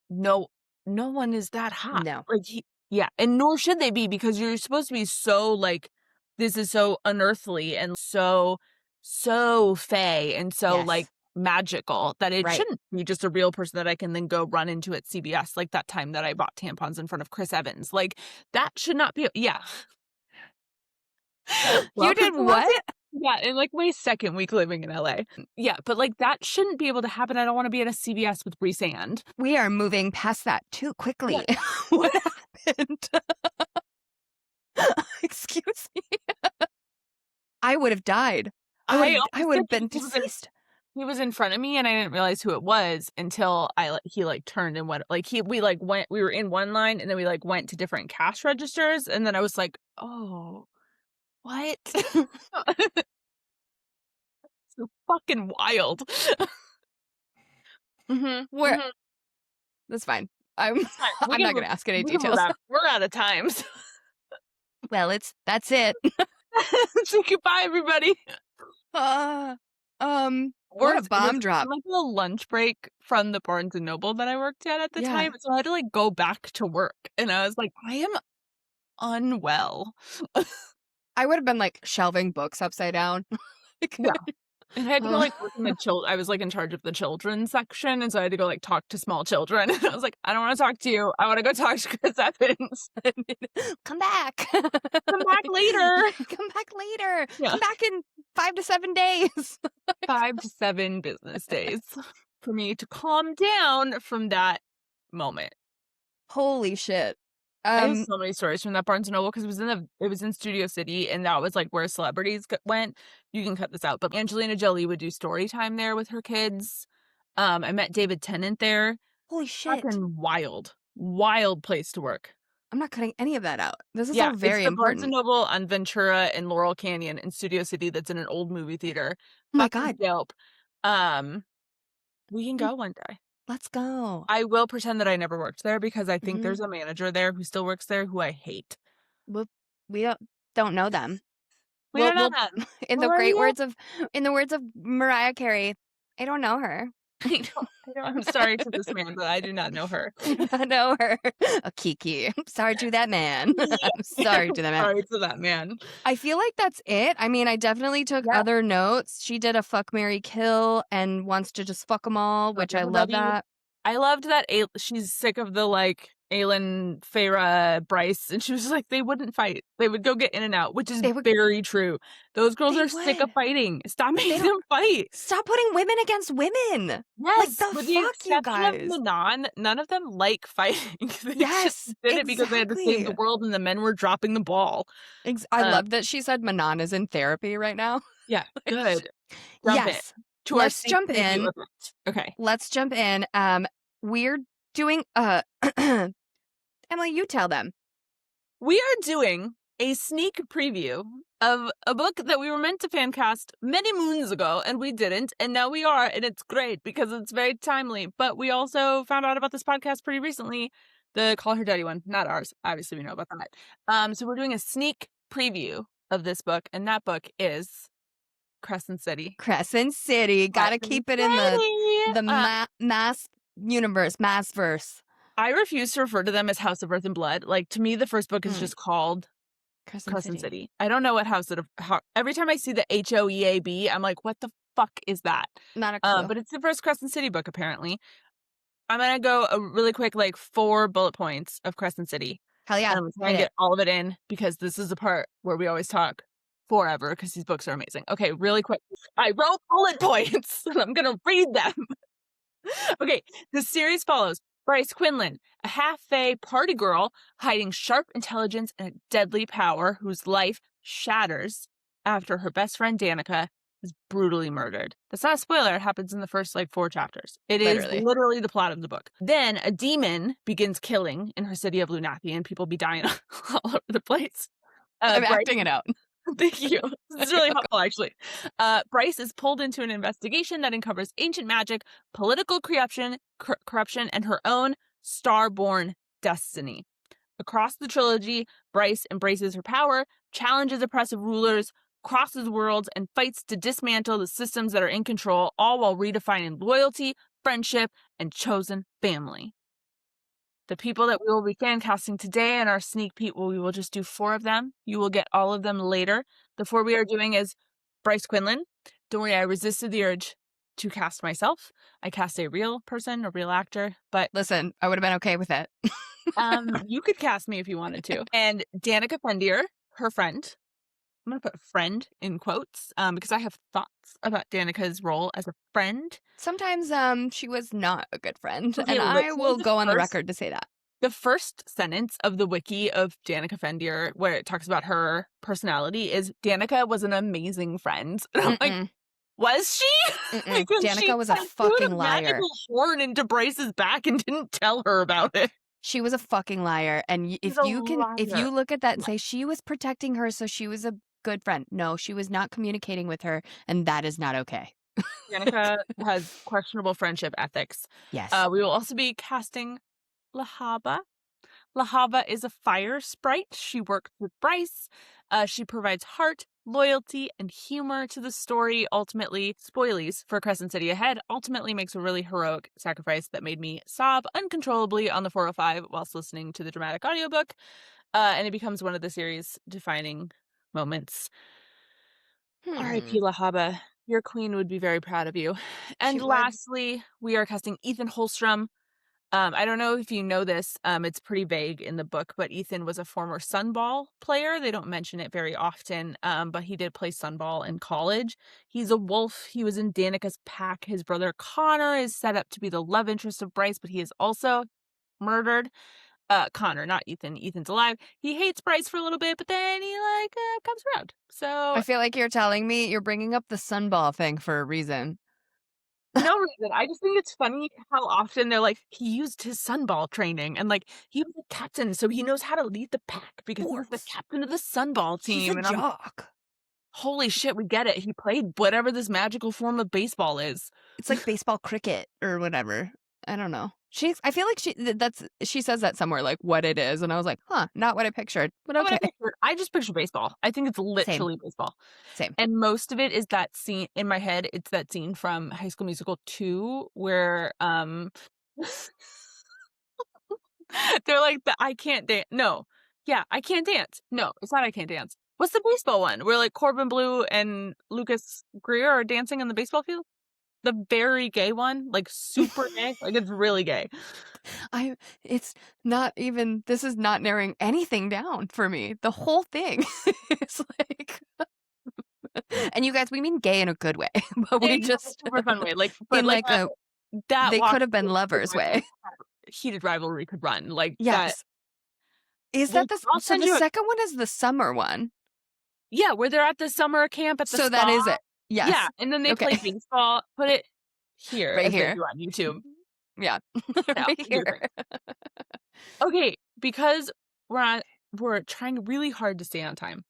Speaker 2: no one is that hot.
Speaker 1: No.
Speaker 2: Like and nor should they be, because you're supposed to be so like, this is so unearthly and so fae and so like magical that it shouldn't be just a real person that I can then go run into at CVS, like that time that I bought tampons in front of Chris Evans. Like that should not be.
Speaker 1: You did what?
Speaker 2: Yeah, in like my second week living in LA. Yeah, but like that shouldn't be able to happen. I don't want to be at a CVS with Rhysand.
Speaker 1: We are moving past that too quickly. Yeah. What happened? Excuse me. I would have died. I would have been deceased.
Speaker 2: He was in front of me and I didn't realize who it was until he like turned and went we were in one line and then we like went to different cash registers and then I was like, oh, what? So fucking wild.
Speaker 1: That's fine. I'm not gonna ask any details.
Speaker 2: We're out of time.
Speaker 1: Well, that's it.
Speaker 2: Say goodbye, everybody.
Speaker 1: What a
Speaker 2: It was
Speaker 1: bomb drop.
Speaker 2: on, like, a lunch break from the Barnes& and Noble that I worked at the
Speaker 1: Yeah.
Speaker 2: time, so I had to, like, go back to work, and I was like, "I am unwell."
Speaker 1: I would have been, like, shelving books upside down. Like,
Speaker 2: Yeah. And I had to go,
Speaker 1: uh,
Speaker 2: like, work in the I was, like, in charge of the children's section, and so I had to go, like, talk to small children, and I was like, "I don't wanna talk to you. I wanna go talk to Chris Evans.
Speaker 1: come back.
Speaker 2: Come back later."
Speaker 1: Come back later.
Speaker 2: Yeah.
Speaker 1: Come back in 5 to 7 days.
Speaker 2: 5 to 7 business days for me to calm down from that moment.
Speaker 1: Holy shit.
Speaker 2: I have
Speaker 1: Um,
Speaker 2: so many stories from that Barnes& and Noble because it was in Studio City, and that was, like, where celebrities went. You can cut this out, but Angelina Jolie would do story time there with her kids. I met David Tennant there.
Speaker 1: holy shit.
Speaker 2: Fucking wild. Wild place to work.
Speaker 1: I'm not cutting any of that out. This is
Speaker 2: Yeah,
Speaker 1: all
Speaker 2: it's
Speaker 1: very
Speaker 2: the Barnes& and
Speaker 1: important.
Speaker 2: Noble on Ventura and Laurel Canyon in Studio City that's in an old movie theater.
Speaker 1: Oh my
Speaker 2: Fucking
Speaker 1: god.
Speaker 2: dope. Um, we can
Speaker 1: Mm,
Speaker 2: go one day.
Speaker 1: let's go.
Speaker 2: I will pretend that I never worked there because I think
Speaker 1: Mhm.
Speaker 2: there's a manager there who still works there who I hate.
Speaker 1: We'll we don't know them.
Speaker 2: We don't know
Speaker 1: We'll
Speaker 2: them.
Speaker 1: in
Speaker 2: Who
Speaker 1: the
Speaker 2: are
Speaker 1: great
Speaker 2: you?
Speaker 1: words of Mariah Carey, I don't know her.
Speaker 2: I'm sorry to this man, but I do not know her.
Speaker 1: I do not know her. A Kiki. I'm sorry to that man. I'm sorry to that man.
Speaker 2: Sorry to that man.
Speaker 1: I feel like that's it. I mean, I definitely took
Speaker 2: Yeah,
Speaker 1: other notes. She did a fuck, marry, kill and wants to just fuck them all,
Speaker 2: fuck
Speaker 1: which I love
Speaker 2: everybody.
Speaker 1: that.
Speaker 2: I loved that she's sick of the, like, Aylin, Feyre, Bryce, and she was like, they wouldn't fight. They would go get in and out, which is
Speaker 1: They would
Speaker 2: very true. Those girls
Speaker 1: they
Speaker 2: are sick of
Speaker 1: would.
Speaker 2: fighting. Stop
Speaker 1: They
Speaker 2: making
Speaker 1: don't
Speaker 2: them fight.
Speaker 1: stop putting women against women. Like
Speaker 2: Yes,
Speaker 1: the
Speaker 2: with the
Speaker 1: fuck, you
Speaker 2: exception of
Speaker 1: guys.
Speaker 2: Manon, none of them like fighting. They just
Speaker 1: Yes,
Speaker 2: did it because they had to save
Speaker 1: exactly.
Speaker 2: the world and the men were dropping the ball.
Speaker 1: I
Speaker 2: Uh,
Speaker 1: love that she said Manon is in therapy right now.
Speaker 2: yeah,
Speaker 1: Like,
Speaker 2: good. Jump in
Speaker 1: yes.
Speaker 2: to our
Speaker 1: Let's
Speaker 2: sneak
Speaker 1: jump
Speaker 2: preview
Speaker 1: in.
Speaker 2: of it. Okay.
Speaker 1: Let's jump in. We're doing Emily, you tell them.
Speaker 2: We are doing a sneak preview of a book that we were meant to fan cast many moons ago, and we didn't, and now we are, and it's great because it's very timely. But we also found out about this podcast pretty recently, the Call Her Daddy one, not ours. Obviously, we know about that. So we're doing a sneak preview of this book, and that book is Crescent City.
Speaker 1: Crescent City. Gotta
Speaker 2: Crescent
Speaker 1: keep it in
Speaker 2: City!
Speaker 1: the mass universe, mass verse.
Speaker 2: I refuse to refer to them as House of Earth and Blood. Like, to me, the first book is just called Crescent City. I don't know what every time I see the HOEAB, I'm like, what the fuck is that?
Speaker 1: Not a clue.
Speaker 2: But it's the first Crescent City book, apparently. I'm gonna go a really quick, like, 4 bullet points of Crescent City.
Speaker 1: Hell yeah.
Speaker 2: And I'm trying to get all of it in because this is the part where we always talk forever because these books are amazing. Okay, really quick. I wrote bullet points and I'm gonna read them. Okay, the series follows Bryce Quinlan, a half-fae party girl hiding sharp intelligence and a deadly power whose life shatters after her best friend Danica is brutally murdered. That's not a spoiler. It happens in the first, like, 4 chapters. It is
Speaker 1: Literally.
Speaker 2: literally the plot of the book. Then a demon begins killing in her city of Lunathi, and people be dying all over the place.
Speaker 1: I'm
Speaker 2: Bryce
Speaker 1: acting it out.
Speaker 2: Thank you. This is really helpful, actually. Bryce is pulled into an investigation that uncovers ancient magic, political corruption, and her own star-born destiny. Across the trilogy, Bryce embraces her power, challenges oppressive rulers, crosses worlds, and fights to dismantle the systems that are in control, all while redefining loyalty, friendship, and chosen family. The people that we will be fan casting today in our sneak peek, we will just do 4 of them. You will get all of them later. The 4 we are doing is Bryce Quinlan. Don't worry, I resisted the urge to cast myself. I cast a real person, a real actor, but
Speaker 1: Listen, I would have been okay with it.
Speaker 2: you could cast me if you wanted to. And Danica Fendier, her friend. I'm going to put friend in quotes because I have thoughts about Danica's role as a friend.
Speaker 1: Sometimes she was not a good friend,
Speaker 2: Okay,
Speaker 1: and I will go on the record to say that.
Speaker 2: The first sentence of the wiki of Danica Fendier, where it talks about her personality, is Danica was an amazing friend. And I'm like, was she? Because
Speaker 1: Danica was a
Speaker 2: she
Speaker 1: fucking
Speaker 2: put a
Speaker 1: liar.
Speaker 2: magical horn into Bryce's back and didn't tell her about it.
Speaker 1: She was a fucking liar, and if you look at that and say she was protecting her, so she was a good friend. No, she was not communicating with her, and that is not okay.
Speaker 2: Danica has questionable friendship ethics.
Speaker 1: Yes.
Speaker 2: We will also be casting Lahaba. Lahaba is a fire sprite. She works with Bryce. She provides heart, loyalty, and humor to the story. Ultimately, spoilies for Crescent City ahead, ultimately makes a really heroic sacrifice that made me sob uncontrollably on the 405 whilst listening to the dramatic audiobook. And it becomes one of the series' defining moments.
Speaker 1: Hmm.
Speaker 2: R.I.P. Lahaba. Your queen would be very proud of you.
Speaker 1: She
Speaker 2: And
Speaker 1: would.
Speaker 2: lastly, we are casting Ethan Holstrom. I don't know if you know this, it's pretty vague in the book, but Ethan was a former Sunball player. They don't mention it very often, but he did play Sunball in college. He's a wolf. He was in Danica's pack. His brother Connor is set up to be the love interest of Bryce, but he is also murdered. Connor, not Ethan. Ethan's alive. He hates Bryce for a little bit, but then he comes around.
Speaker 1: I
Speaker 2: So
Speaker 1: feel like you're telling me you're bringing up the sunball thing for a reason.
Speaker 2: no reason. I just think it's funny how often they're like, he used his Sunball training and he was a captain, so he knows how to lead the pack because he was the
Speaker 1: Sports.
Speaker 2: captain of the Sunball
Speaker 1: He's a
Speaker 2: team. And I'm
Speaker 1: jock.
Speaker 2: holy shit, we get it. He played whatever this magical form of baseball is.
Speaker 1: It's like baseball cricket or whatever. I don't know. I feel like she says that somewhere, like what it is, and I was like, huh, not what I pictured, but
Speaker 2: Not what
Speaker 1: okay.
Speaker 2: I pictured. I just picture baseball. I think it's
Speaker 1: Same,
Speaker 2: literally baseball.
Speaker 1: same.
Speaker 2: And most of it is that scene in my head. It's that scene from High School Musical 2 where they're like the I can't dance. No. Yeah, I can't dance. No, it's not I can't dance. What's the baseball one? Where Corbin Blue and Lucas Greer are dancing on the baseball field? The very gay one? Super gay? It's really gay.
Speaker 1: It's not even, this is not narrowing anything down for me. The whole thing is like, and you guys, we mean gay in a good way, but
Speaker 2: Yeah,
Speaker 1: we
Speaker 2: yeah,
Speaker 1: just,
Speaker 2: super fun way.
Speaker 1: in like
Speaker 2: that
Speaker 1: they
Speaker 2: walk
Speaker 1: could have been lovers way.
Speaker 2: heated rivalry could run. That.
Speaker 1: Yes. Is that
Speaker 2: I'll
Speaker 1: so
Speaker 2: send
Speaker 1: the
Speaker 2: you a
Speaker 1: second one is the summer one.
Speaker 2: yeah, where they're at the summer camp at the
Speaker 1: So that
Speaker 2: spa.
Speaker 1: is it.
Speaker 2: Yeah,
Speaker 1: Yes.
Speaker 2: and then they
Speaker 1: Okay.
Speaker 2: play baseball. Put it here
Speaker 1: Right
Speaker 2: as they
Speaker 1: here.
Speaker 2: do on YouTube.
Speaker 1: Yeah.
Speaker 2: Yeah,
Speaker 1: Right
Speaker 2: do the
Speaker 1: here.
Speaker 2: thing. Okay, because we're trying really hard to stay on time.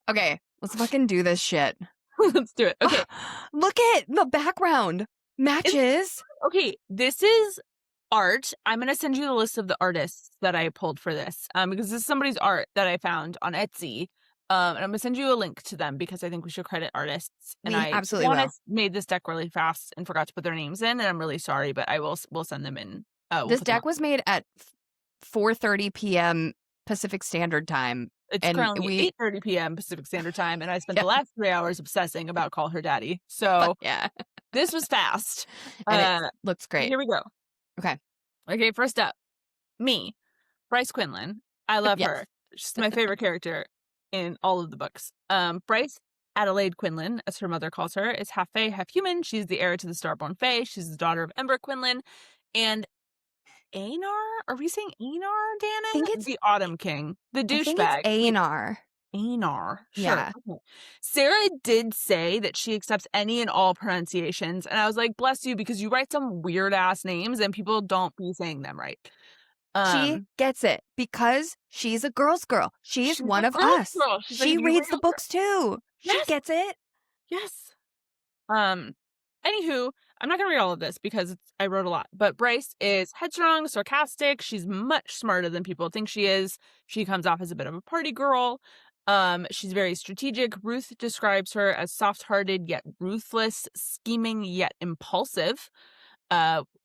Speaker 1: Okay, let's fucking do this shit.
Speaker 2: Let's do it. Okay.
Speaker 1: Look at the background. Matches.
Speaker 2: Okay, this is art. I'm gonna send you the list of the artists that I pulled for this. Because this is somebody's art that I found on Etsy. And I'm gonna send you a link to them because I think we should credit artists. And
Speaker 1: We
Speaker 2: I, to be
Speaker 1: absolutely will.
Speaker 2: honest, made this deck really fast and forgot to put their names in, and I'm really sorry, but we'll send them in. We'll
Speaker 1: This
Speaker 2: put them
Speaker 1: deck was made at 4:30 p.m. Pacific Standard Time.
Speaker 2: It's
Speaker 1: And
Speaker 2: currently
Speaker 1: we
Speaker 2: 8:30 p.m. Pacific Standard Time, and I spent
Speaker 1: yeah,
Speaker 2: the last 3 hours obsessing about Call Her Daddy. So
Speaker 1: yeah.
Speaker 2: this was fast.
Speaker 1: And it looks great.
Speaker 2: Here we go.
Speaker 1: Okay.
Speaker 2: Okay, first up, me, Bryce Quinlan. I love
Speaker 1: Yes.
Speaker 2: her. She's my favorite character in all of the books. Bryce Adelaide Quinlan, as her mother calls her, is half fae, half human. She's the heir to the Starborn Fae. She's the daughter of Ember Quinlan. And Einar? Are we saying Einar,
Speaker 1: I think
Speaker 2: Dannon? The Autumn King. The
Speaker 1: it's
Speaker 2: douchebag.
Speaker 1: Einar.
Speaker 2: Einar. Sure.
Speaker 1: Yeah.
Speaker 2: Okay. Sarah did say that she accepts any and all pronunciations. And I was like, bless you, because you write some weird ass names and people don't be saying them right.
Speaker 1: She gets it because she's a girl's girl. She's one
Speaker 2: a
Speaker 1: of
Speaker 2: girl's
Speaker 1: us.
Speaker 2: girl. She's like,
Speaker 1: She
Speaker 2: if you
Speaker 1: reads
Speaker 2: read
Speaker 1: the books too. She
Speaker 2: yes,
Speaker 1: gets it.
Speaker 2: yes. Anywho, I'm not gonna read all of this because I wrote a lot. But Bryce is headstrong, sarcastic. She's much smarter than people think she is. She comes off as a bit of a party girl. She's very strategic. Ruth describes her as soft-hearted yet ruthless, scheming yet impulsive.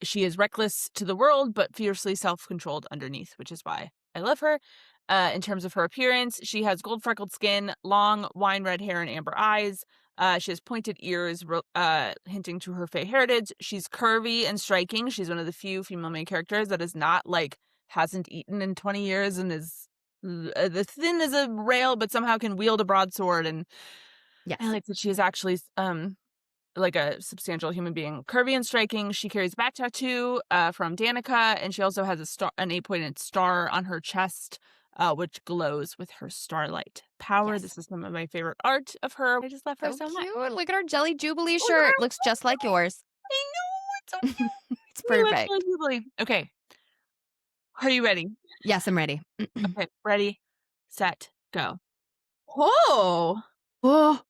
Speaker 2: She is reckless to the world, but fiercely self-controlled underneath, which is why I love her. In terms of her appearance, she has gold freckled skin, long wine red hair, and amber eyes. She has pointed ears, hinting to her Fae heritage. She's curvy and striking. She's one of the few female main characters that is not hasn't eaten in 20 years and is the thin as a rail, but somehow can wield a broadsword. And
Speaker 1: Yes.
Speaker 2: I like that she is actually like a substantial human being. Curvy and striking. She carries a back tattoo from Danica, and she also has an 8-pointed star on her chest, which glows with her starlight power.
Speaker 1: Yes.
Speaker 2: This is some of my favorite art of her. I just love her so much.
Speaker 1: Cute. Look at her Jelly Jubilee shirt. Looks just like yours.
Speaker 2: I know, it's so cute.
Speaker 1: It's perfect.
Speaker 2: Okay. Are you ready?
Speaker 1: Yes, I'm ready.
Speaker 2: Okay, ready, set, go. Oh!
Speaker 1: Oh,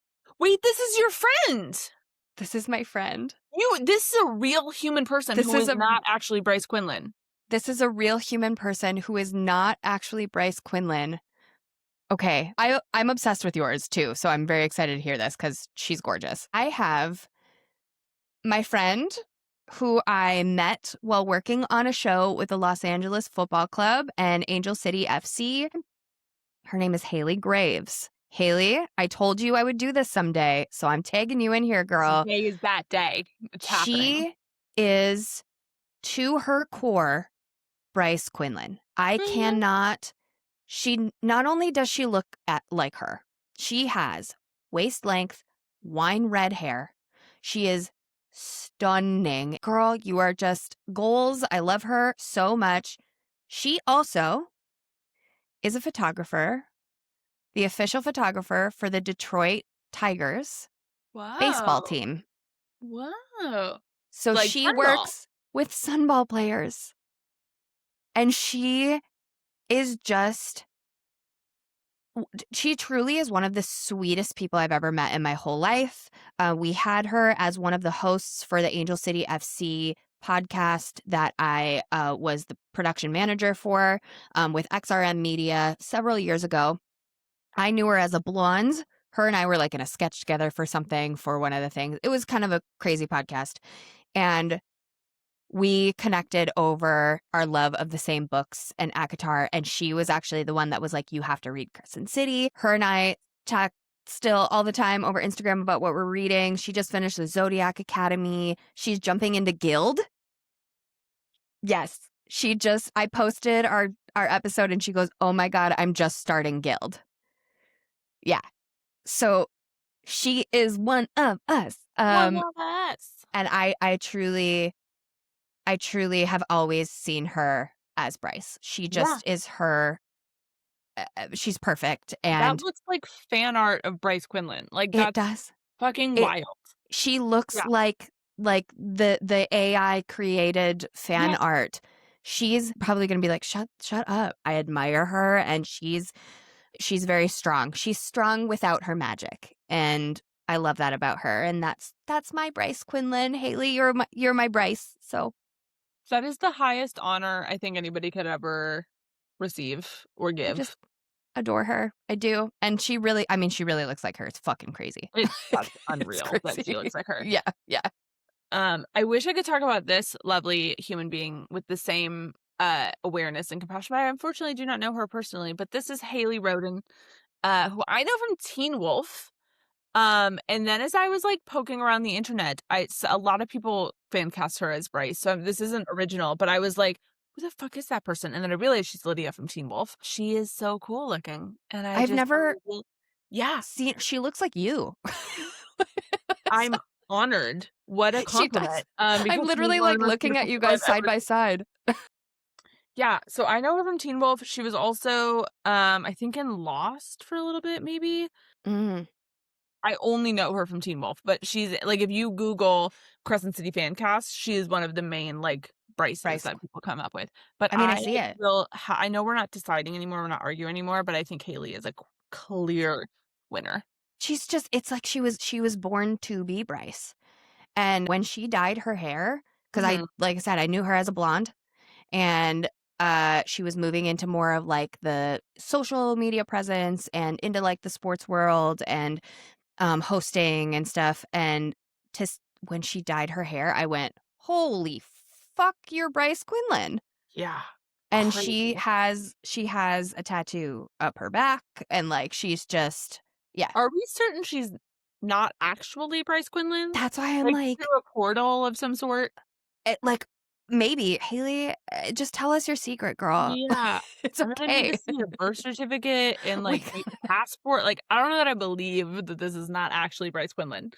Speaker 2: Wait, this is your friend!
Speaker 1: this is my friend.
Speaker 2: This is a real human person who is not actually Bryce Quinlan.
Speaker 1: This is a real human person who is not actually Bryce Quinlan. Okay. I'm obsessed with yours too, so I'm very excited to hear this because she's gorgeous. I have my friend who I met while working on a show with the Los Angeles Football Club and Angel City FC. Her name is Haley Graves. Haley, I told you I would do this someday, so I'm tagging you in here, girl.
Speaker 2: Today is that day. It's happening.
Speaker 1: She is, to her core, Bryce Quinlan. I
Speaker 2: Mhm.
Speaker 1: cannot. She not only does she look like her, she has waist length, wine red hair. She is stunning. Girl, you are just goals. I love her so much. She also is a photographer, the official photographer for the Detroit Tigers baseball
Speaker 2: Wow.
Speaker 1: team.
Speaker 2: Wow.
Speaker 1: So
Speaker 2: Like
Speaker 1: she
Speaker 2: Sunball.
Speaker 1: works with Sunball players. And she is just, she truly is one of the sweetest people I've ever met in my whole life. We had her as one of the hosts for the Angel City FC podcast that I was the production manager for with XRM Media several years ago. I knew her as a blonde. Her and I were like in a sketch together for something for one of the things. It was kind of a crazy podcast. And we connected over our love of the same books and ACOTAR. And she was actually the one that was like, you have to read Crescent City. Her and I talk still all the time over Instagram about what we're reading. She just finished the Zodiac Academy. She's jumping into Guild. Yes. I posted our episode and she goes, oh my God, I'm just starting Guild. Yeah. So she is one of us.
Speaker 2: One of us.
Speaker 1: And I truly have always seen her as Bryce. She
Speaker 2: Yeah.
Speaker 1: just is her. She's perfect,
Speaker 2: That
Speaker 1: and
Speaker 2: looks like fan art of Bryce Quinlan. Like
Speaker 1: it
Speaker 2: that's
Speaker 1: does.
Speaker 2: fucking
Speaker 1: It.
Speaker 2: wild.
Speaker 1: She looks
Speaker 2: Yeah.
Speaker 1: like the AI created fan
Speaker 2: Yes.
Speaker 1: art. She's probably gonna be like, shut up. I admire her, and she's very strong. She's strong without her magic, and I love that about her. And that's my Bryce Quinlan. Haley, you're my Bryce. So
Speaker 2: That is the highest honor I think anybody could ever receive or
Speaker 1: I just
Speaker 2: give.
Speaker 1: adore her. I do. And she really, I mean, she really looks like her. It's fucking crazy.
Speaker 2: It's fucking
Speaker 1: It's
Speaker 2: unreal that she
Speaker 1: crazy.
Speaker 2: looks like her.
Speaker 1: Yeah, yeah.
Speaker 2: I wish I could talk about this lovely human being with the same awareness and compassion, but I unfortunately do not know her personally. But this is Haley Roden, who I know from Teen Wolf. And then as I was like poking around the internet, a lot of people fan cast her as Bryce. So this isn't original, but I was like, who the fuck is that person? And then I realized she's Lydia from Teen Wolf. She is so cool looking. And I
Speaker 1: I've
Speaker 2: just,
Speaker 1: never
Speaker 2: yeah,
Speaker 1: seen, she looks like you.
Speaker 2: I'm honored. What a
Speaker 1: She does.
Speaker 2: compliment.
Speaker 1: I'm
Speaker 2: Because she's
Speaker 1: literally
Speaker 2: one of
Speaker 1: like
Speaker 2: the most
Speaker 1: looking at
Speaker 2: beautiful
Speaker 1: you
Speaker 2: people I've
Speaker 1: guys side
Speaker 2: ever.
Speaker 1: by side.
Speaker 2: Yeah, so I know her from Teen Wolf. She was also, I think in Lost for a little bit, maybe.
Speaker 1: Mm,
Speaker 2: I only know her from Teen Wolf, but she's like, if you Google Crescent City fan cast, she is one of the main like Bryces
Speaker 1: Bryce.
Speaker 2: that people come up with. But
Speaker 1: I mean, I see it.
Speaker 2: I know we're not deciding anymore, we're not arguing anymore, but I think Haley is a clear winner.
Speaker 1: She's just, it's like she was born to be Bryce. And when she dyed her hair, because
Speaker 2: Hmm.
Speaker 1: like I said, I knew her as a blonde. And she was moving into more of like the social media presence and into like the sports world and hosting and stuff. And when she dyed her hair, I went, holy fuck, you're Bryce Quinlan.
Speaker 2: Yeah,
Speaker 1: And
Speaker 2: crazy.
Speaker 1: she has a tattoo up her back, and like she's just, yeah.
Speaker 2: Are we certain she's not actually Bryce Quinlan?
Speaker 1: That's why I'm
Speaker 2: Like
Speaker 1: like,
Speaker 2: through a portal of some sort?
Speaker 1: like maybe Haley, just tell us your secret, girl.
Speaker 2: Yeah.
Speaker 1: It's
Speaker 2: I'm gonna need to
Speaker 1: okay.
Speaker 2: see a birth certificate and
Speaker 1: We
Speaker 2: like maybe a passport. Like, I don't know that I believe that this is not actually Bryce Quinlan.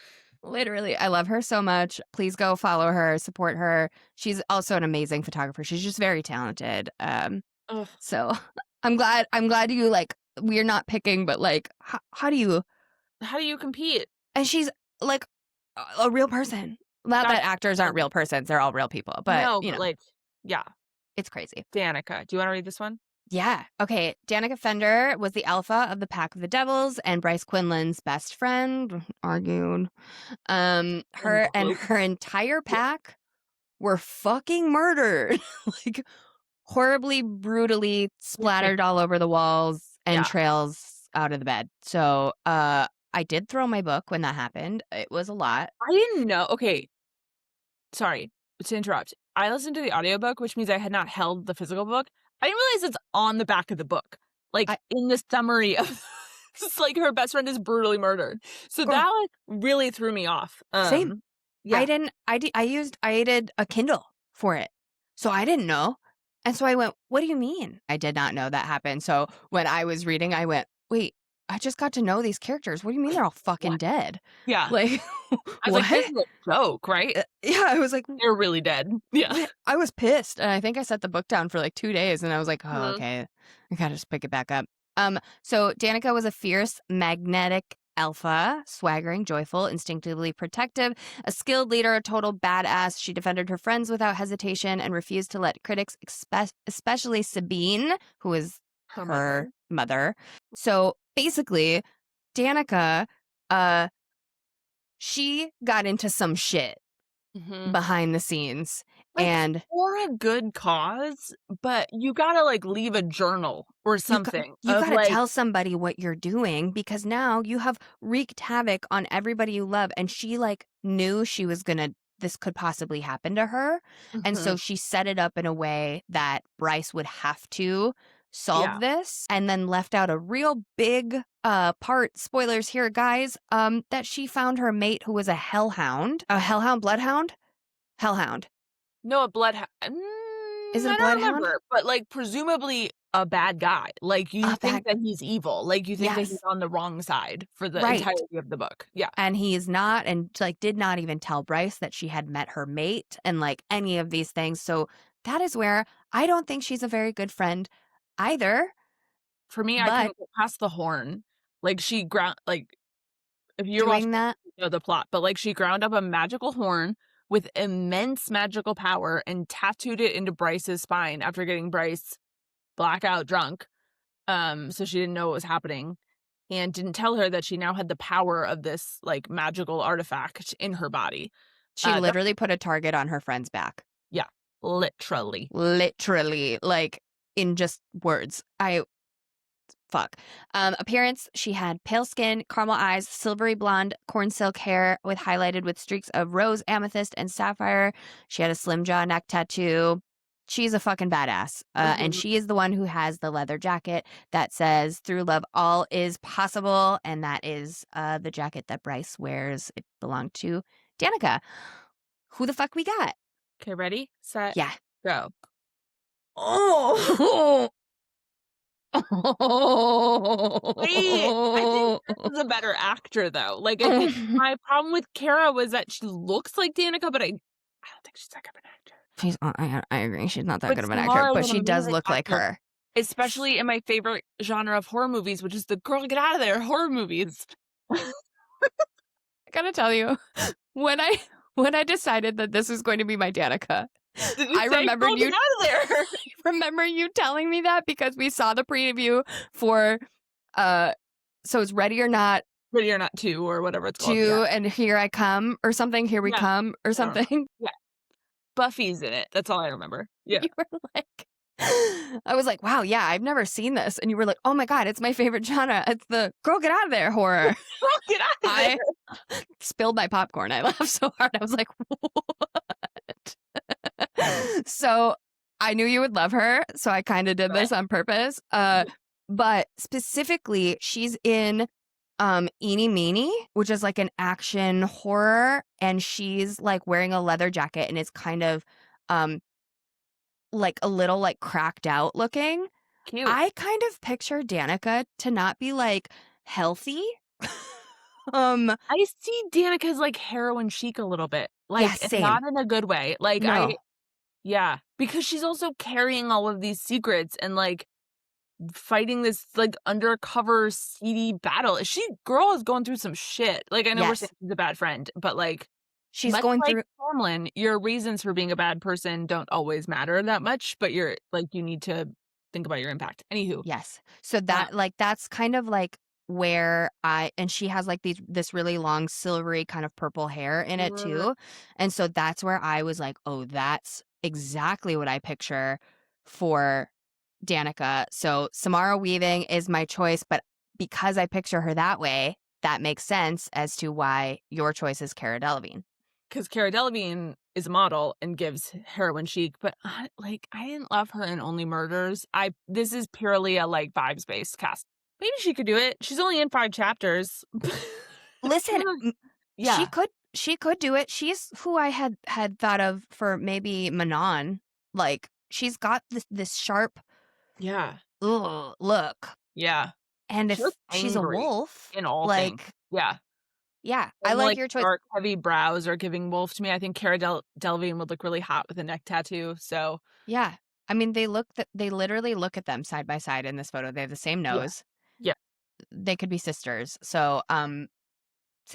Speaker 1: Literally, I love her so much. Please go follow her, support her. She's also an amazing photographer. She's just very talented.
Speaker 2: Ugh.
Speaker 1: So I'm glad you like, we're not picking, but like how do you,
Speaker 2: How do you compete?
Speaker 1: and she's like a real person. Not that
Speaker 2: That's
Speaker 1: actors aren't real persons, they're all real people, but
Speaker 2: no,
Speaker 1: you
Speaker 2: but
Speaker 1: know,
Speaker 2: like, yeah.
Speaker 1: it's crazy.
Speaker 2: Danica. Do you want to read this one?
Speaker 1: Yeah. Okay. Danica Fender was the alpha of the Pack of the Devils and Bryce Quinlan's best friend, argued. Her and
Speaker 2: Unquote.
Speaker 1: her entire pack were fucking murdered. Like horribly, brutally splattered all over the walls and
Speaker 2: Yeah.
Speaker 1: trails out of the bed. So, I did throw my book when that happened. It was a lot.
Speaker 2: I didn't know. Okay, sorry to interrupt. I listened to the audiobook, which means I had not held the physical book. I didn't realize it's on the back of the book. Like
Speaker 1: I
Speaker 2: in the summary of it's like her best friend is brutally murdered. So
Speaker 1: Girl,
Speaker 2: that like really threw me off.
Speaker 1: same. I
Speaker 2: Yeah.
Speaker 1: didn't I did a Kindle for it. So I didn't know. And so I went, "What do you mean?" I did not know that happened. So when I was reading, I went, "Wait, I just got to know these characters. What do you mean they're all fucking
Speaker 2: What?
Speaker 1: dead?"
Speaker 2: Yeah.
Speaker 1: Like,
Speaker 2: I was like, this
Speaker 1: what?
Speaker 2: is a joke, right?
Speaker 1: Yeah, I was like,
Speaker 2: They're really dead. Yeah.
Speaker 1: what? I was pissed. And I think I set the book down for like 2 days and I was like, "Oh,
Speaker 2: Mhm.
Speaker 1: okay. I gotta just pick it back up." So Danica was a fierce, magnetic alpha, swaggering, joyful, instinctively protective, a skilled leader, a total badass. She defended her friends without hesitation and refused to let critics, especially Sabine, who was
Speaker 2: Her
Speaker 1: her
Speaker 2: mother.
Speaker 1: mother. So basically, Danica, uh, she got into some shit
Speaker 2: Mhm.
Speaker 1: behind the scenes.
Speaker 2: Like,
Speaker 1: And
Speaker 2: for a good cause, but you gotta, like, leave a journal or something
Speaker 1: you
Speaker 2: of,
Speaker 1: gotta
Speaker 2: like
Speaker 1: tell somebody what you're doing because now you have wreaked havoc on everybody you love. And she like knew she was gonna this could possibly happen to her. And so
Speaker 2: Mhm.
Speaker 1: she set it up in a way that Bryce would have to
Speaker 2: Yeah.
Speaker 1: solve this and then left out a real big part, spoilers here, guys, that she found her mate who was a hellhound. A hellhound, bloodhound? Hellhound.
Speaker 2: No, a
Speaker 1: Is it a
Speaker 2: I don't
Speaker 1: bloodhound?
Speaker 2: remember, but, like, presumably a bad guy. Like, you
Speaker 1: A
Speaker 2: think
Speaker 1: bad
Speaker 2: that he's evil. Like, you think that he's
Speaker 1: Yes.
Speaker 2: on the wrong side for the
Speaker 1: Right.
Speaker 2: entirety of the book. Yeah.
Speaker 1: And he is not, and like did not even tell Bryce that she had met her mate and like any of these things. So that is where I don't think she's a very good friend either.
Speaker 2: For me, I
Speaker 1: But
Speaker 2: couldn't get past the horn. Like, she ground like, if you're watching
Speaker 1: doing that,
Speaker 2: you know the plot, but, like, she ground up a magical horn with immense magical power and tattooed it into Bryce's spine after getting Bryce blackout drunk, so she didn't know what was happening, and didn't tell her that she now had the power of this, like, magical artifact in her body.
Speaker 1: she
Speaker 2: That
Speaker 1: literally put a target on her friend's back.
Speaker 2: yeah, literally.
Speaker 1: Literally, like in just words. Fuck. Appearance, she had pale skin, caramel eyes, silvery blonde, corn silk hair with highlighted with streaks of rose, amethyst, and sapphire. She had a slim jaw neck tattoo. She's a fucking badass. And
Speaker 2: Mhm.
Speaker 1: she is the one who has the leather jacket that says, "Through love, all is possible." And that is the jacket that Bryce wears. It belonged to Danica. Who the fuck we got?
Speaker 2: Okay, ready, set,
Speaker 1: Yeah.
Speaker 2: go.
Speaker 1: Oh,
Speaker 2: I think Kara's a better actor, though. Like, I think my problem with Kara was that she looks like Danica, but I don't think she's that good of an actor.
Speaker 1: I agree. She's not that
Speaker 2: But
Speaker 1: good of an actor,
Speaker 2: Samara
Speaker 1: but
Speaker 2: was an
Speaker 1: she does
Speaker 2: amazing
Speaker 1: look like
Speaker 2: actor,
Speaker 1: her.
Speaker 2: especially in my favorite genre of horror movies, which is the girl get out of there horror movies.
Speaker 1: I gotta tell you, when I when I decided that this was going to be my Danica,
Speaker 2: Did you
Speaker 1: I
Speaker 2: say,
Speaker 1: remembered
Speaker 2: "Girl, get
Speaker 1: you
Speaker 2: out of there"?
Speaker 1: remember you telling me that because we saw the preview for uh so it's Ready or Not
Speaker 2: Ready or Not 2 or whatever it's called, yeah.
Speaker 1: 2 and Here I Come or something, Here We
Speaker 2: Yeah,
Speaker 1: Come or
Speaker 2: I don't know.
Speaker 1: something.
Speaker 2: Yeah, Buffy's in it, that's all I remember. Yeah.
Speaker 1: You were like I was like, "Wow, yeah, I've never seen this." And you were like, "Oh my god, it's my favorite genre. It's the girl get out of there horror."
Speaker 2: Girl, get out of there.
Speaker 1: I spilled my popcorn. I laughed so hard. I was like, "What?" So, I knew you would love her, so I kinda did
Speaker 2: Right.
Speaker 1: this on purpose. But specifically, she's in, Eeny Meeny, which is like an action horror, and she's, like, wearing a leather jacket, and it's kind of, um, like, a little, like, cracked out looking.
Speaker 2: Cute.
Speaker 1: I kind of picture Danica to not be, like, healthy. Um,
Speaker 2: I see Danica as, like, heroin chic a little bit,
Speaker 1: yeah,
Speaker 2: like,
Speaker 1: same.
Speaker 2: not in a good way, like,
Speaker 1: No.
Speaker 2: yeah, because she's also carrying all of these secrets and, like, fighting this, like, undercover seedy battle. Girl is going through some shit. Like, I know we're saying
Speaker 1: Yes.
Speaker 2: she's a bad friend, but, like,
Speaker 1: She's
Speaker 2: much
Speaker 1: going
Speaker 2: like
Speaker 1: through
Speaker 2: Tomlin, your reasons for being a bad person don't always matter that much, but you need to think about your impact. Anywho,
Speaker 1: Yes. So
Speaker 2: uh,
Speaker 1: that like that's kind of like where I and she has like this really long silvery kind of purple hair in it too. And so that's where I was like, "Oh, that's exactly what I picture for Danica." So Samara Weaving is my choice, but because I picture her that way, that makes sense as to why your choice is Cara Delevingne.
Speaker 2: Because Cara Delevingne is a model and gives heroin chic, but I didn't love her in Only Murders. This is purely a, like, vibes-based cast. Maybe she could do it. She's only in 5 chapters.
Speaker 1: Listen,
Speaker 2: Yeah.
Speaker 1: she could do it. She's who I had thought of for maybe Manon. Like, she's got this sharp
Speaker 2: Yeah.
Speaker 1: look.
Speaker 2: Yeah.
Speaker 1: And
Speaker 2: She
Speaker 1: if
Speaker 2: looks
Speaker 1: she's a
Speaker 2: angry
Speaker 1: wolf,
Speaker 2: in all things.
Speaker 1: like,
Speaker 2: Yeah.
Speaker 1: yeah, I
Speaker 2: And,
Speaker 1: like
Speaker 2: like,
Speaker 1: your choice.
Speaker 2: dark, heavy brows are giving wolf to me. I think Cara Delevingne would look really hot with a neck tattoo, so
Speaker 1: Yeah. I mean, they literally look at them side by side in this photo. They have the same
Speaker 2: yeah.
Speaker 1: nose.
Speaker 2: Yeah.
Speaker 1: They could be sisters. So, same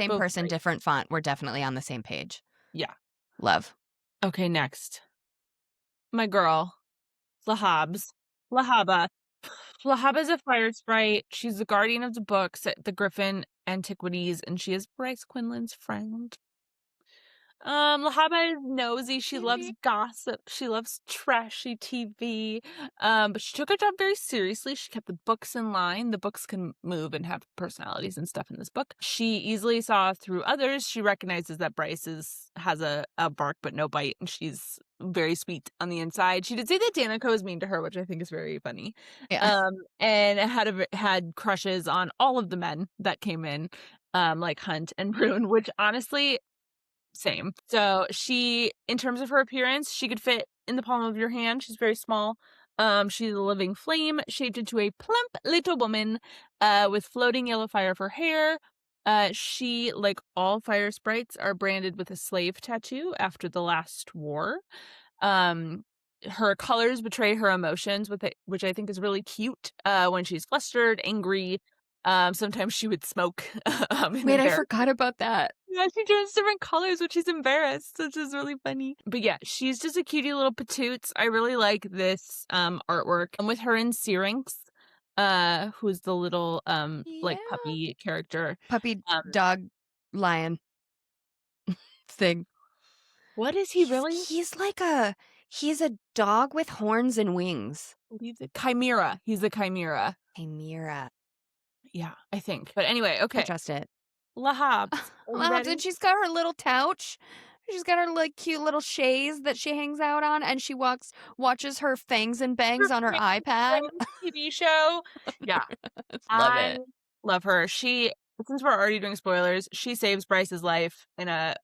Speaker 2: Both
Speaker 1: person,
Speaker 2: great.
Speaker 1: different font. We're definitely on the same page.
Speaker 2: Yeah.
Speaker 1: Love.
Speaker 2: Okay, next. My girl, Lahabs. Lahaba. Lahaba's a fire sprite. She's the guardian of the books at the Griffin Antiquities, and she is Bryce Quinlan's friend. Lahaba is nosy. She loves gossip. She loves trashy TV. But she took her job very seriously. She kept the books in line. The books can move and have personalities and stuff in this book. She easily saw through others. She recognizes that Bryce has a bark but no bite, and she's very sweet on the inside. She did say that Danica was mean to her, which I think is very funny.
Speaker 1: Yeah.
Speaker 2: And had crushes on all of the men that came in, like Hunt and Brune, which honestly, same. So she, in terms of her appearance, she could fit in the palm of your hand. She's very small. She's a living flame shaped into a plump little woman with floating yellow fire for hair. She, like all fire sprites, are branded with a slave tattoo after the last war. Her colors betray her emotions, which I think is really cute. When she's flustered, angry, sometimes she would smoke in
Speaker 1: Wait, I
Speaker 2: embarrassment.
Speaker 1: forgot about that.
Speaker 2: Yeah, she turns different colors when she's embarrassed, which is really funny. But yeah, she's just a cutie little patoots. I really like this artwork. And with her in Syrinx, who's the little like
Speaker 1: Yeah.
Speaker 2: puppy character.
Speaker 1: Puppy, dog, lion thing.
Speaker 2: What is he really?
Speaker 1: He's a dog with horns and wings.
Speaker 2: He's a chimera. He's a chimera.
Speaker 1: Chimera.
Speaker 2: Yeah, I think. But anyway,
Speaker 1: I
Speaker 2: okay.
Speaker 1: trust it.
Speaker 2: Lahabs.
Speaker 1: And she's got her little couch. She's got her like cute little chaise that she hangs out on, and she watches her Fangs and Bangs on her iPad.
Speaker 2: TV show. Yeah.
Speaker 1: Love
Speaker 2: I
Speaker 1: it.
Speaker 2: love her. Since we're already doing spoilers, she saves Bryce's life in a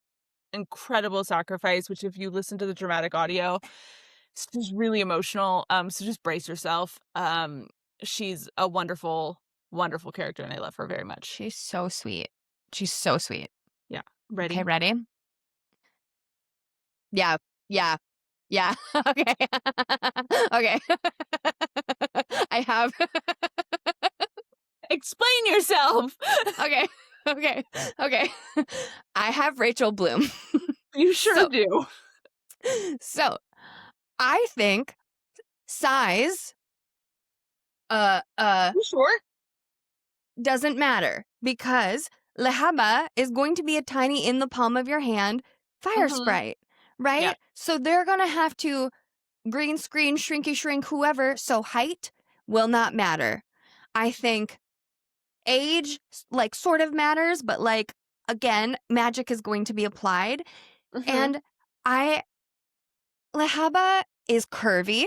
Speaker 2: incredible sacrifice, which if you listen to the dramatic audio, it's just really emotional. So just brace yourself. She's a wonderful, wonderful character, and I love her very much.
Speaker 1: She's so sweet. She's so sweet.
Speaker 2: Yeah. Ready?
Speaker 1: Okay, ready? Yeah. Yeah. Yeah. Okay. Okay. I have.
Speaker 2: Explain yourself.
Speaker 1: Okay. Okay. Okay. I have Rachel Bloom.
Speaker 2: You sure do.
Speaker 1: So, I think size
Speaker 2: You sure?
Speaker 1: doesn't matter because Lahaba is going to be a tiny in the palm of your hand fire sprite, right?
Speaker 2: Yeah.
Speaker 1: So they're going to have to green screen, shrinky shrink, whoever. So height will not matter. I think age like sort of matters, but like again, magic is going to be applied. And Lahaba is curvy.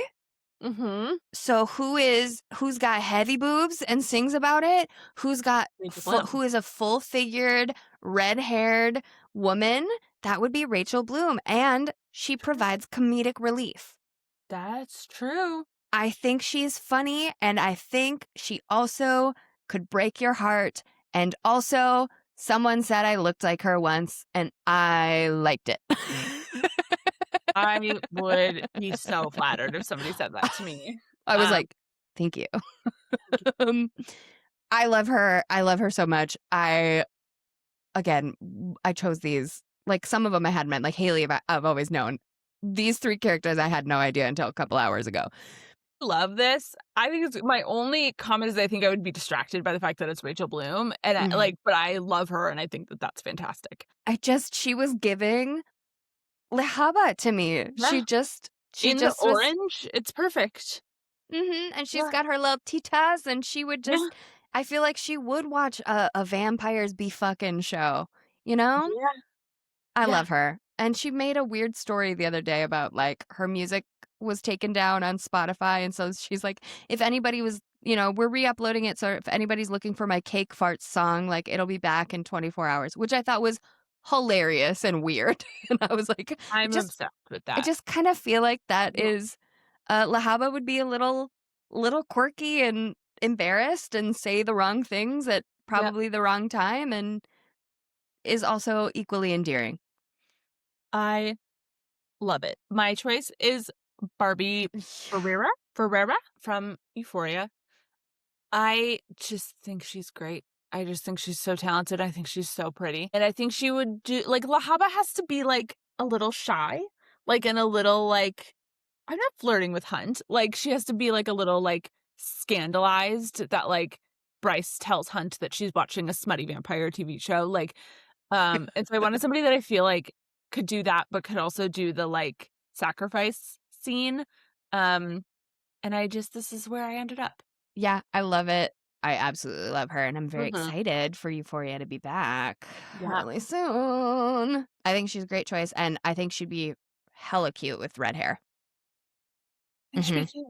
Speaker 1: So who's got heavy boobs and sings about it? Who is a full-figured, red-haired woman? That would be Rachel Bloom, and she provides comedic relief.
Speaker 2: That's true.
Speaker 1: I think she's funny, and I think she also could break your heart. And also, someone said I looked like her once, and I liked it.
Speaker 2: I would be so flattered if somebody said that to me.
Speaker 1: I was like, thank you. I love her. I love her so much. I chose these. Like some of them I hadn't met. Like Haley, I've always known. These 3 characters I had no idea until a couple hours ago.
Speaker 2: Love this. I think it's my only comment is I think I would be distracted by the fact that it's Rachel Bloom, and but I love her, and I think that that's fantastic.
Speaker 1: She was giving Lahaba to me.
Speaker 2: Yeah.
Speaker 1: She
Speaker 2: in
Speaker 1: just
Speaker 2: the orange, it's perfect.
Speaker 1: And she's got her little titas, and she would just I feel like she would watch a vampires be fucking show, you know?
Speaker 2: Yeah.
Speaker 1: I
Speaker 2: Yeah.
Speaker 1: love her. And she made a weird story the other day about like her music was taken down on Spotify. And so she's like, if anybody was, we're re-uploading it. So if anybody's looking for my Cake Farts song, like it'll be back in 24 hours, which I thought was hilarious and weird. And I was like,
Speaker 2: I'm obsessed with
Speaker 1: I
Speaker 2: that.
Speaker 1: just kind of feel like that
Speaker 2: Yeah.
Speaker 1: is Lahaba would be a little quirky and embarrassed and say the wrong things at
Speaker 2: Yep.
Speaker 1: probably the wrong time and is also equally endearing.
Speaker 2: I love it. My choice is Barbie Ferreira from Euphoria. I just think she's great. I just think she's so talented. I think she's so pretty. And I think she would do, like, Lahaba has to be, like, a little shy, like, and a little, like, I'm not flirting with Hunt. Like, she has to be, like, a little, like, scandalized that, like, Bryce tells Hunt that she's watching a smutty vampire TV show. Like, and so I wanted somebody that I feel like could do that, but could also do the, like, sacrifice scene. This is where I ended up.
Speaker 1: Yeah, I love it. I absolutely love her, and I'm very
Speaker 2: Mhm.
Speaker 1: excited for Euphoria to be back
Speaker 2: Yeah.
Speaker 1: really soon. I think she's a great choice, and I think she'd be hella cute with red hair.
Speaker 2: I think she'd be
Speaker 1: Hmm.
Speaker 2: cute.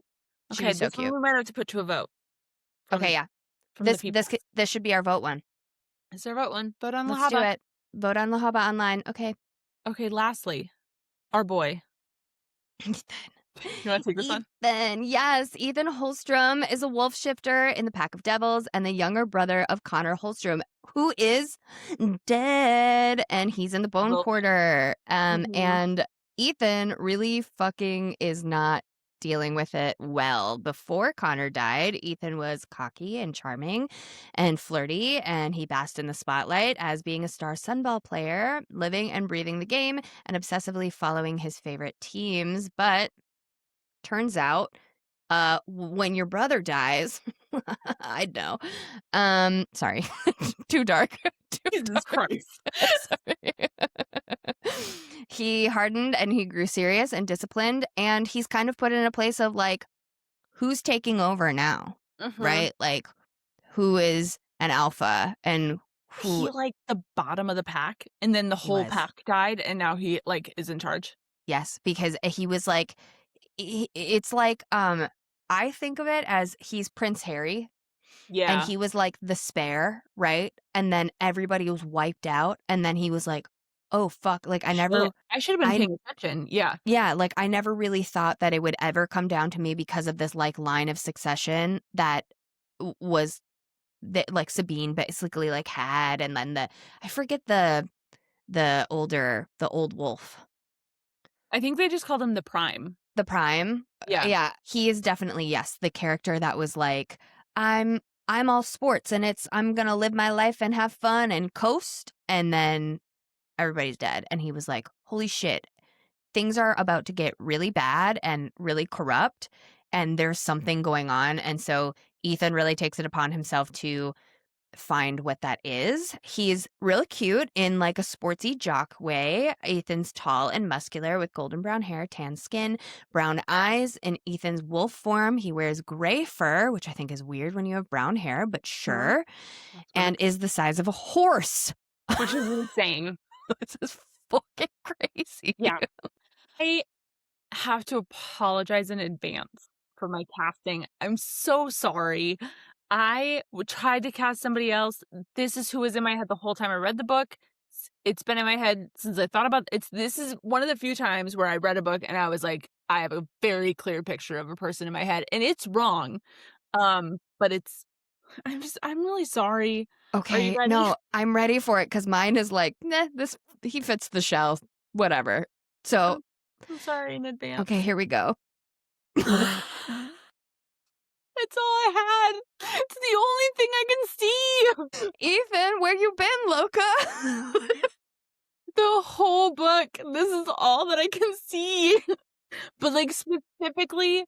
Speaker 1: She'd be
Speaker 2: Okay,
Speaker 1: so
Speaker 2: this one
Speaker 1: cute.
Speaker 2: we might have to put to a vote
Speaker 1: Okay,
Speaker 2: from
Speaker 1: yeah.
Speaker 2: the
Speaker 1: This
Speaker 2: people.
Speaker 1: this this should be our vote one.
Speaker 2: Is there a vote one? Vote on
Speaker 1: Let's do
Speaker 2: Lahaba.
Speaker 1: it. Vote on Lahaba online. Okay.
Speaker 2: Okay, lastly, our boy.
Speaker 1: Ethan.
Speaker 2: You wanna take this one?
Speaker 1: Ethan, yes. Ethan Holstrom is a wolf shifter in the Pack of Devils and the younger brother of Connor Holstrom, who is dead, and he's in the Bone
Speaker 2: Vote.
Speaker 1: Quarter.
Speaker 2: Mhm.
Speaker 1: And Ethan really fucking is not dealing with it well. Before Connor died, Ethan was cocky and charming and flirty, and he basked in the spotlight as being a star Sunball player, living and breathing the game and obsessively following his favorite teams. But turns out, when your brother dies, I know. Sorry, too dark. Too
Speaker 2: Jesus
Speaker 1: dark.
Speaker 2: Christ.
Speaker 1: Sorry. He hardened and he grew serious and disciplined, and he's kind of put in a place of like, who's taking over now,
Speaker 2: Mhm.
Speaker 1: right? Like, who is an alpha and who
Speaker 2: He, like, the bottom of the pack, and then the
Speaker 1: he
Speaker 2: whole
Speaker 1: was.
Speaker 2: pack died, and now he, like, is in charge.
Speaker 1: Yes, because he was like, it's like, I think of it as he's Prince Harry. And
Speaker 2: Yeah.
Speaker 1: he was like the spare, right? And then everybody was wiped out. And then he was like, oh, fuck. Like,
Speaker 2: Shit. I should have been
Speaker 1: I,
Speaker 2: paying attention. Yeah.
Speaker 1: yeah, like, I never really thought that it would ever come down to me because of this, like, line of succession that was that, like, Sabine basically, like, had. And then I forget the old wolf,
Speaker 2: I think they just called him the Prime.
Speaker 1: the Prime.
Speaker 2: Yeah.
Speaker 1: Yeah, he is definitely, yes, the character that was like, I'm I'm all sports and I'm gonna live my life and have fun and coast, and then everybody's dead. And he was like, holy shit, things are about to get really bad and really corrupt, and there's something going on. And so Ethan really takes it upon himself to find what that is. He's really cute in like a sportsy jock way. Ethan's tall and muscular with golden brown hair, tan skin, brown eyes. In Ethan's wolf form, he wears gray fur, which I think is weird when you have brown hair, but
Speaker 2: Mhm.
Speaker 1: sure,
Speaker 2: That's
Speaker 1: and
Speaker 2: weird.
Speaker 1: is the size of a horse.
Speaker 2: Which is insane.
Speaker 1: This is fucking crazy.
Speaker 2: Yeah. I have to apologize in advance for my casting. I'm so sorry. Tried to cast somebody else. This is who was in my head the whole time I read the book. It's been in my head since I thought about it's this is one of the few times where I read a book and I was like, I have a very clear picture of a person in my head and it's wrong. But I'm really sorry. Are you
Speaker 1: Okay,
Speaker 2: ready?
Speaker 1: no, I'm ready for it because mine is like, nah, he fits the shell, whatever. So,
Speaker 2: I'm so sorry in advance.
Speaker 1: okay, here we go.
Speaker 2: It's all I had. It's the only thing I can see.
Speaker 1: Ethan, where you been, Loca?
Speaker 2: The whole book. This is all that I can see. But like specifically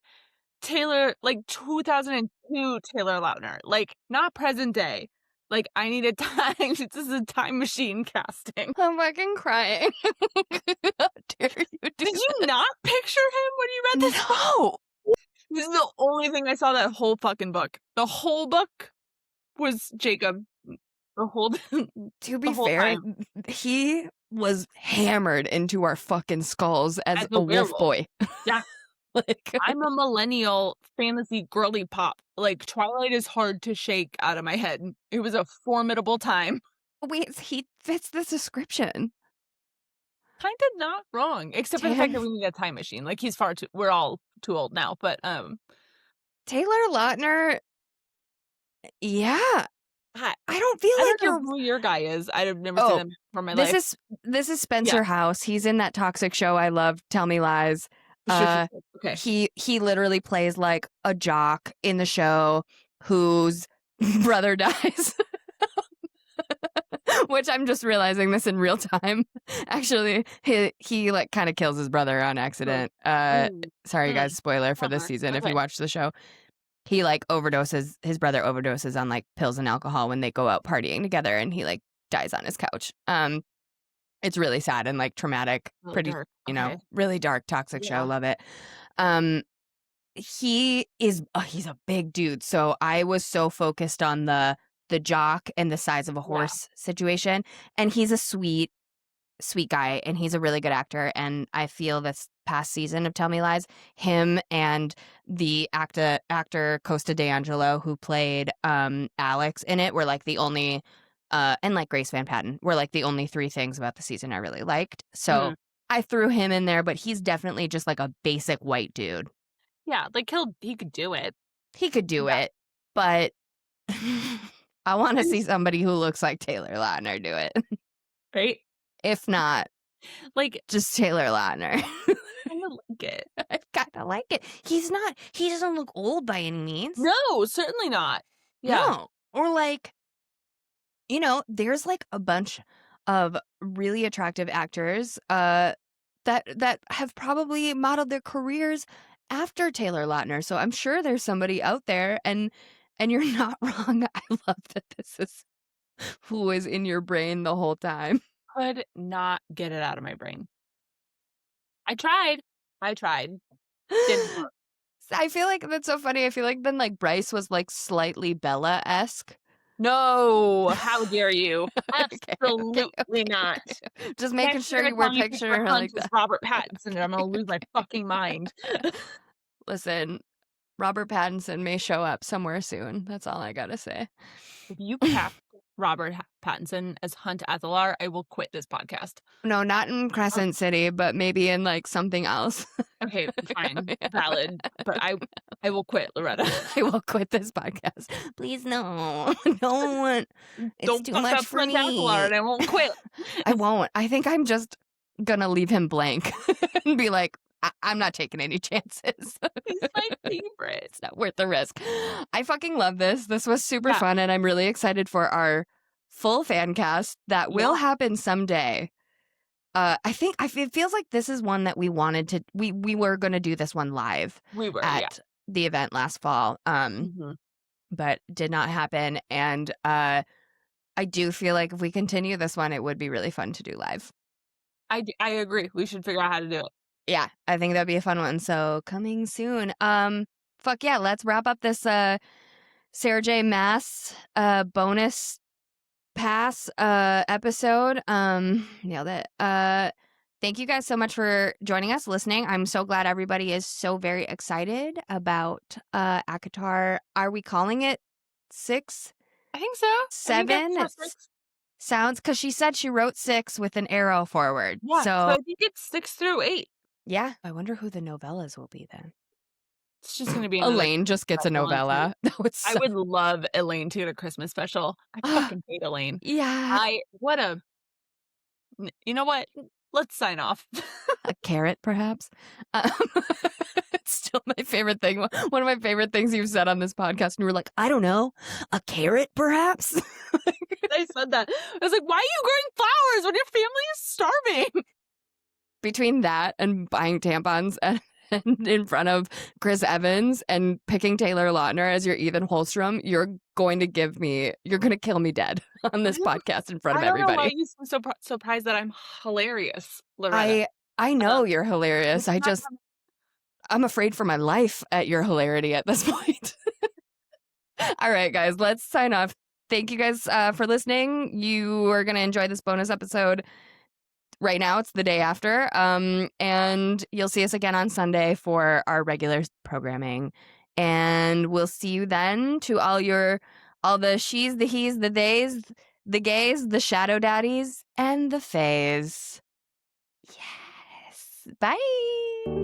Speaker 2: Taylor, like 2002 Taylor Lautner, like not present day. Like I need a time. This is a time machine casting.
Speaker 1: I'm fucking crying. How dare you do
Speaker 2: Did you
Speaker 1: this?
Speaker 2: not picture him when you read this book?
Speaker 1: No!
Speaker 2: This is the only thing I saw that whole fucking book. The whole book. was Jacob the whole
Speaker 1: To
Speaker 2: the
Speaker 1: be
Speaker 2: whole
Speaker 1: fair,
Speaker 2: time
Speaker 1: he was hammered into our fucking skulls as
Speaker 2: as a
Speaker 1: a wolf
Speaker 2: werewolf.
Speaker 1: boy.
Speaker 2: Yeah.
Speaker 1: Like,
Speaker 2: I'm a millennial fantasy girly pop. Like, Twilight is hard to shake out of my head. It was a formidable time.
Speaker 1: wait, he fits this description.
Speaker 2: Kind of not wrong, except for the fact that we need a time machine. Like, he's far too. We're all too old now, but
Speaker 1: Taylor Lautner, yeah.
Speaker 2: I
Speaker 1: I don't feel
Speaker 2: I
Speaker 1: like
Speaker 2: don't know
Speaker 1: you're.
Speaker 2: who your guy is. I've never seen him for my life.
Speaker 1: This is Spencer
Speaker 2: Yeah.
Speaker 1: House. He's in that toxic show I love, Tell Me Lies.
Speaker 2: Okay.
Speaker 1: He literally plays like a jock in the show whose brother dies. Which I'm just realizing this in real time. Actually, he like kind of kills his brother on accident. Sorry guys, spoiler for this season if you watch the show. He like overdoses, his brother overdoses on like pills and alcohol when they go out partying together, and he like dies on his couch. It's really sad and like traumatic,
Speaker 2: Really
Speaker 1: pretty
Speaker 2: dark.
Speaker 1: you know, really dark, toxic show.
Speaker 2: Yeah.
Speaker 1: Love it. He is he's a big dude, so I was so focused on the jock and the size of a horse situation, and he's a sweet guy, and he's a really good actor. And I feel this past season of Tell Me Lies, him and the actor Costa D'Angelo, who played Alex in it, were like the only and like Grace Van Patten were like the only three things about the season I really liked. So I threw him in there, but he's definitely just like a basic white dude.
Speaker 2: Yeah, like he could do it.
Speaker 1: He could do it, but I want to see somebody who looks like Taylor Lautner do it.
Speaker 2: Right?
Speaker 1: If not,
Speaker 2: like
Speaker 1: just Taylor Lautner.
Speaker 2: I kind of like it.
Speaker 1: I kind of like it. He doesn't look old by any means.
Speaker 2: No, certainly not. Yeah.
Speaker 1: No. Or like, you know, there's like a bunch of really attractive actors that have probably modeled their careers after Taylor Lautner. So I'm sure there's somebody out there, and you're not wrong. I love that this is who is in your brain the whole time.
Speaker 2: Could not get it out of my brain. I tried. Didn't work.
Speaker 1: I feel like that's so funny. I feel like then like Bryce was like slightly Bella-esque.
Speaker 2: No, how dare you? Absolutely not.
Speaker 1: Just making sure you were picturing her like that.
Speaker 2: Robert Pattinson, and I'm gonna lose my fucking mind.
Speaker 1: Listen, Robert Pattinson may show up somewhere soon. That's all I gotta say.
Speaker 2: If you cast Robert Pattinson as Hunt Athalar, I will quit this podcast.
Speaker 1: No, not in Crescent City, but maybe in like something else.
Speaker 2: Okay, fine, valid. But I will quit, Loretta.
Speaker 1: I will quit this podcast. Please, no. Don't. It's
Speaker 2: Don't
Speaker 1: too much for me.
Speaker 2: Athalar, and I won't quit.
Speaker 1: I won't. I think I'm just gonna leave him blank and be like, I'm not taking any chances.
Speaker 2: He's my favorite.
Speaker 1: It's not worth the risk. I fucking love this. This was super fun, and I'm really excited for our full fan cast that will happen someday. I think it feels like this is one that we wanted to. We were going to do this one live.
Speaker 2: We were
Speaker 1: at the event last fall, but did not happen. And I do feel like if we continue this one, it would be really fun to do live.
Speaker 2: I agree. We should figure out how to do it.
Speaker 1: Yeah, I think that'd be a fun one. So coming soon. Fuck yeah, let's wrap up this Sarah J. Maas bonus pass episode. Nailed it. Thank you guys so much for joining us, listening. I'm so glad everybody is so very excited about ACOTAR. Are we calling it 6?
Speaker 2: I think so.
Speaker 1: 7? Sounds, because she said she wrote 6 with an arrow forward.
Speaker 2: Yeah,
Speaker 1: so
Speaker 2: I think it's 6 through 8.
Speaker 1: Yeah, I wonder who the novellas will be then.
Speaker 2: It's just going to be
Speaker 1: Elaine just gets a novella.
Speaker 2: I would love Elaine to get a Christmas special. I fucking hate Elaine.
Speaker 1: Yeah.
Speaker 2: You know what? Let's sign off.
Speaker 1: A carrot, perhaps. It's still my favorite thing. One of my favorite things you've said on this podcast, and you were like, I don't know, a carrot, perhaps?
Speaker 2: I said that. I was like, why are you growing flowers when your family is starving?
Speaker 1: Between that and buying tampons and in front of Chris Evans and picking Taylor Lautner as your Ethan Holstrom, you're going to kill me dead on this podcast in front of everybody. I don't know why
Speaker 2: you seem so surprised that I'm hilarious, Loretta.
Speaker 1: I know you're hilarious. I'm afraid for my life at your hilarity at this point. All right, guys, let's sign off. thank you guys for listening. You are going to enjoy this bonus episode right now. It's the day after. And you'll see us again on Sunday for our regular programming. And we'll see you then. To all the she's, the he's, the theys, the gays, the shadow daddies, and the fays. Yes. Bye.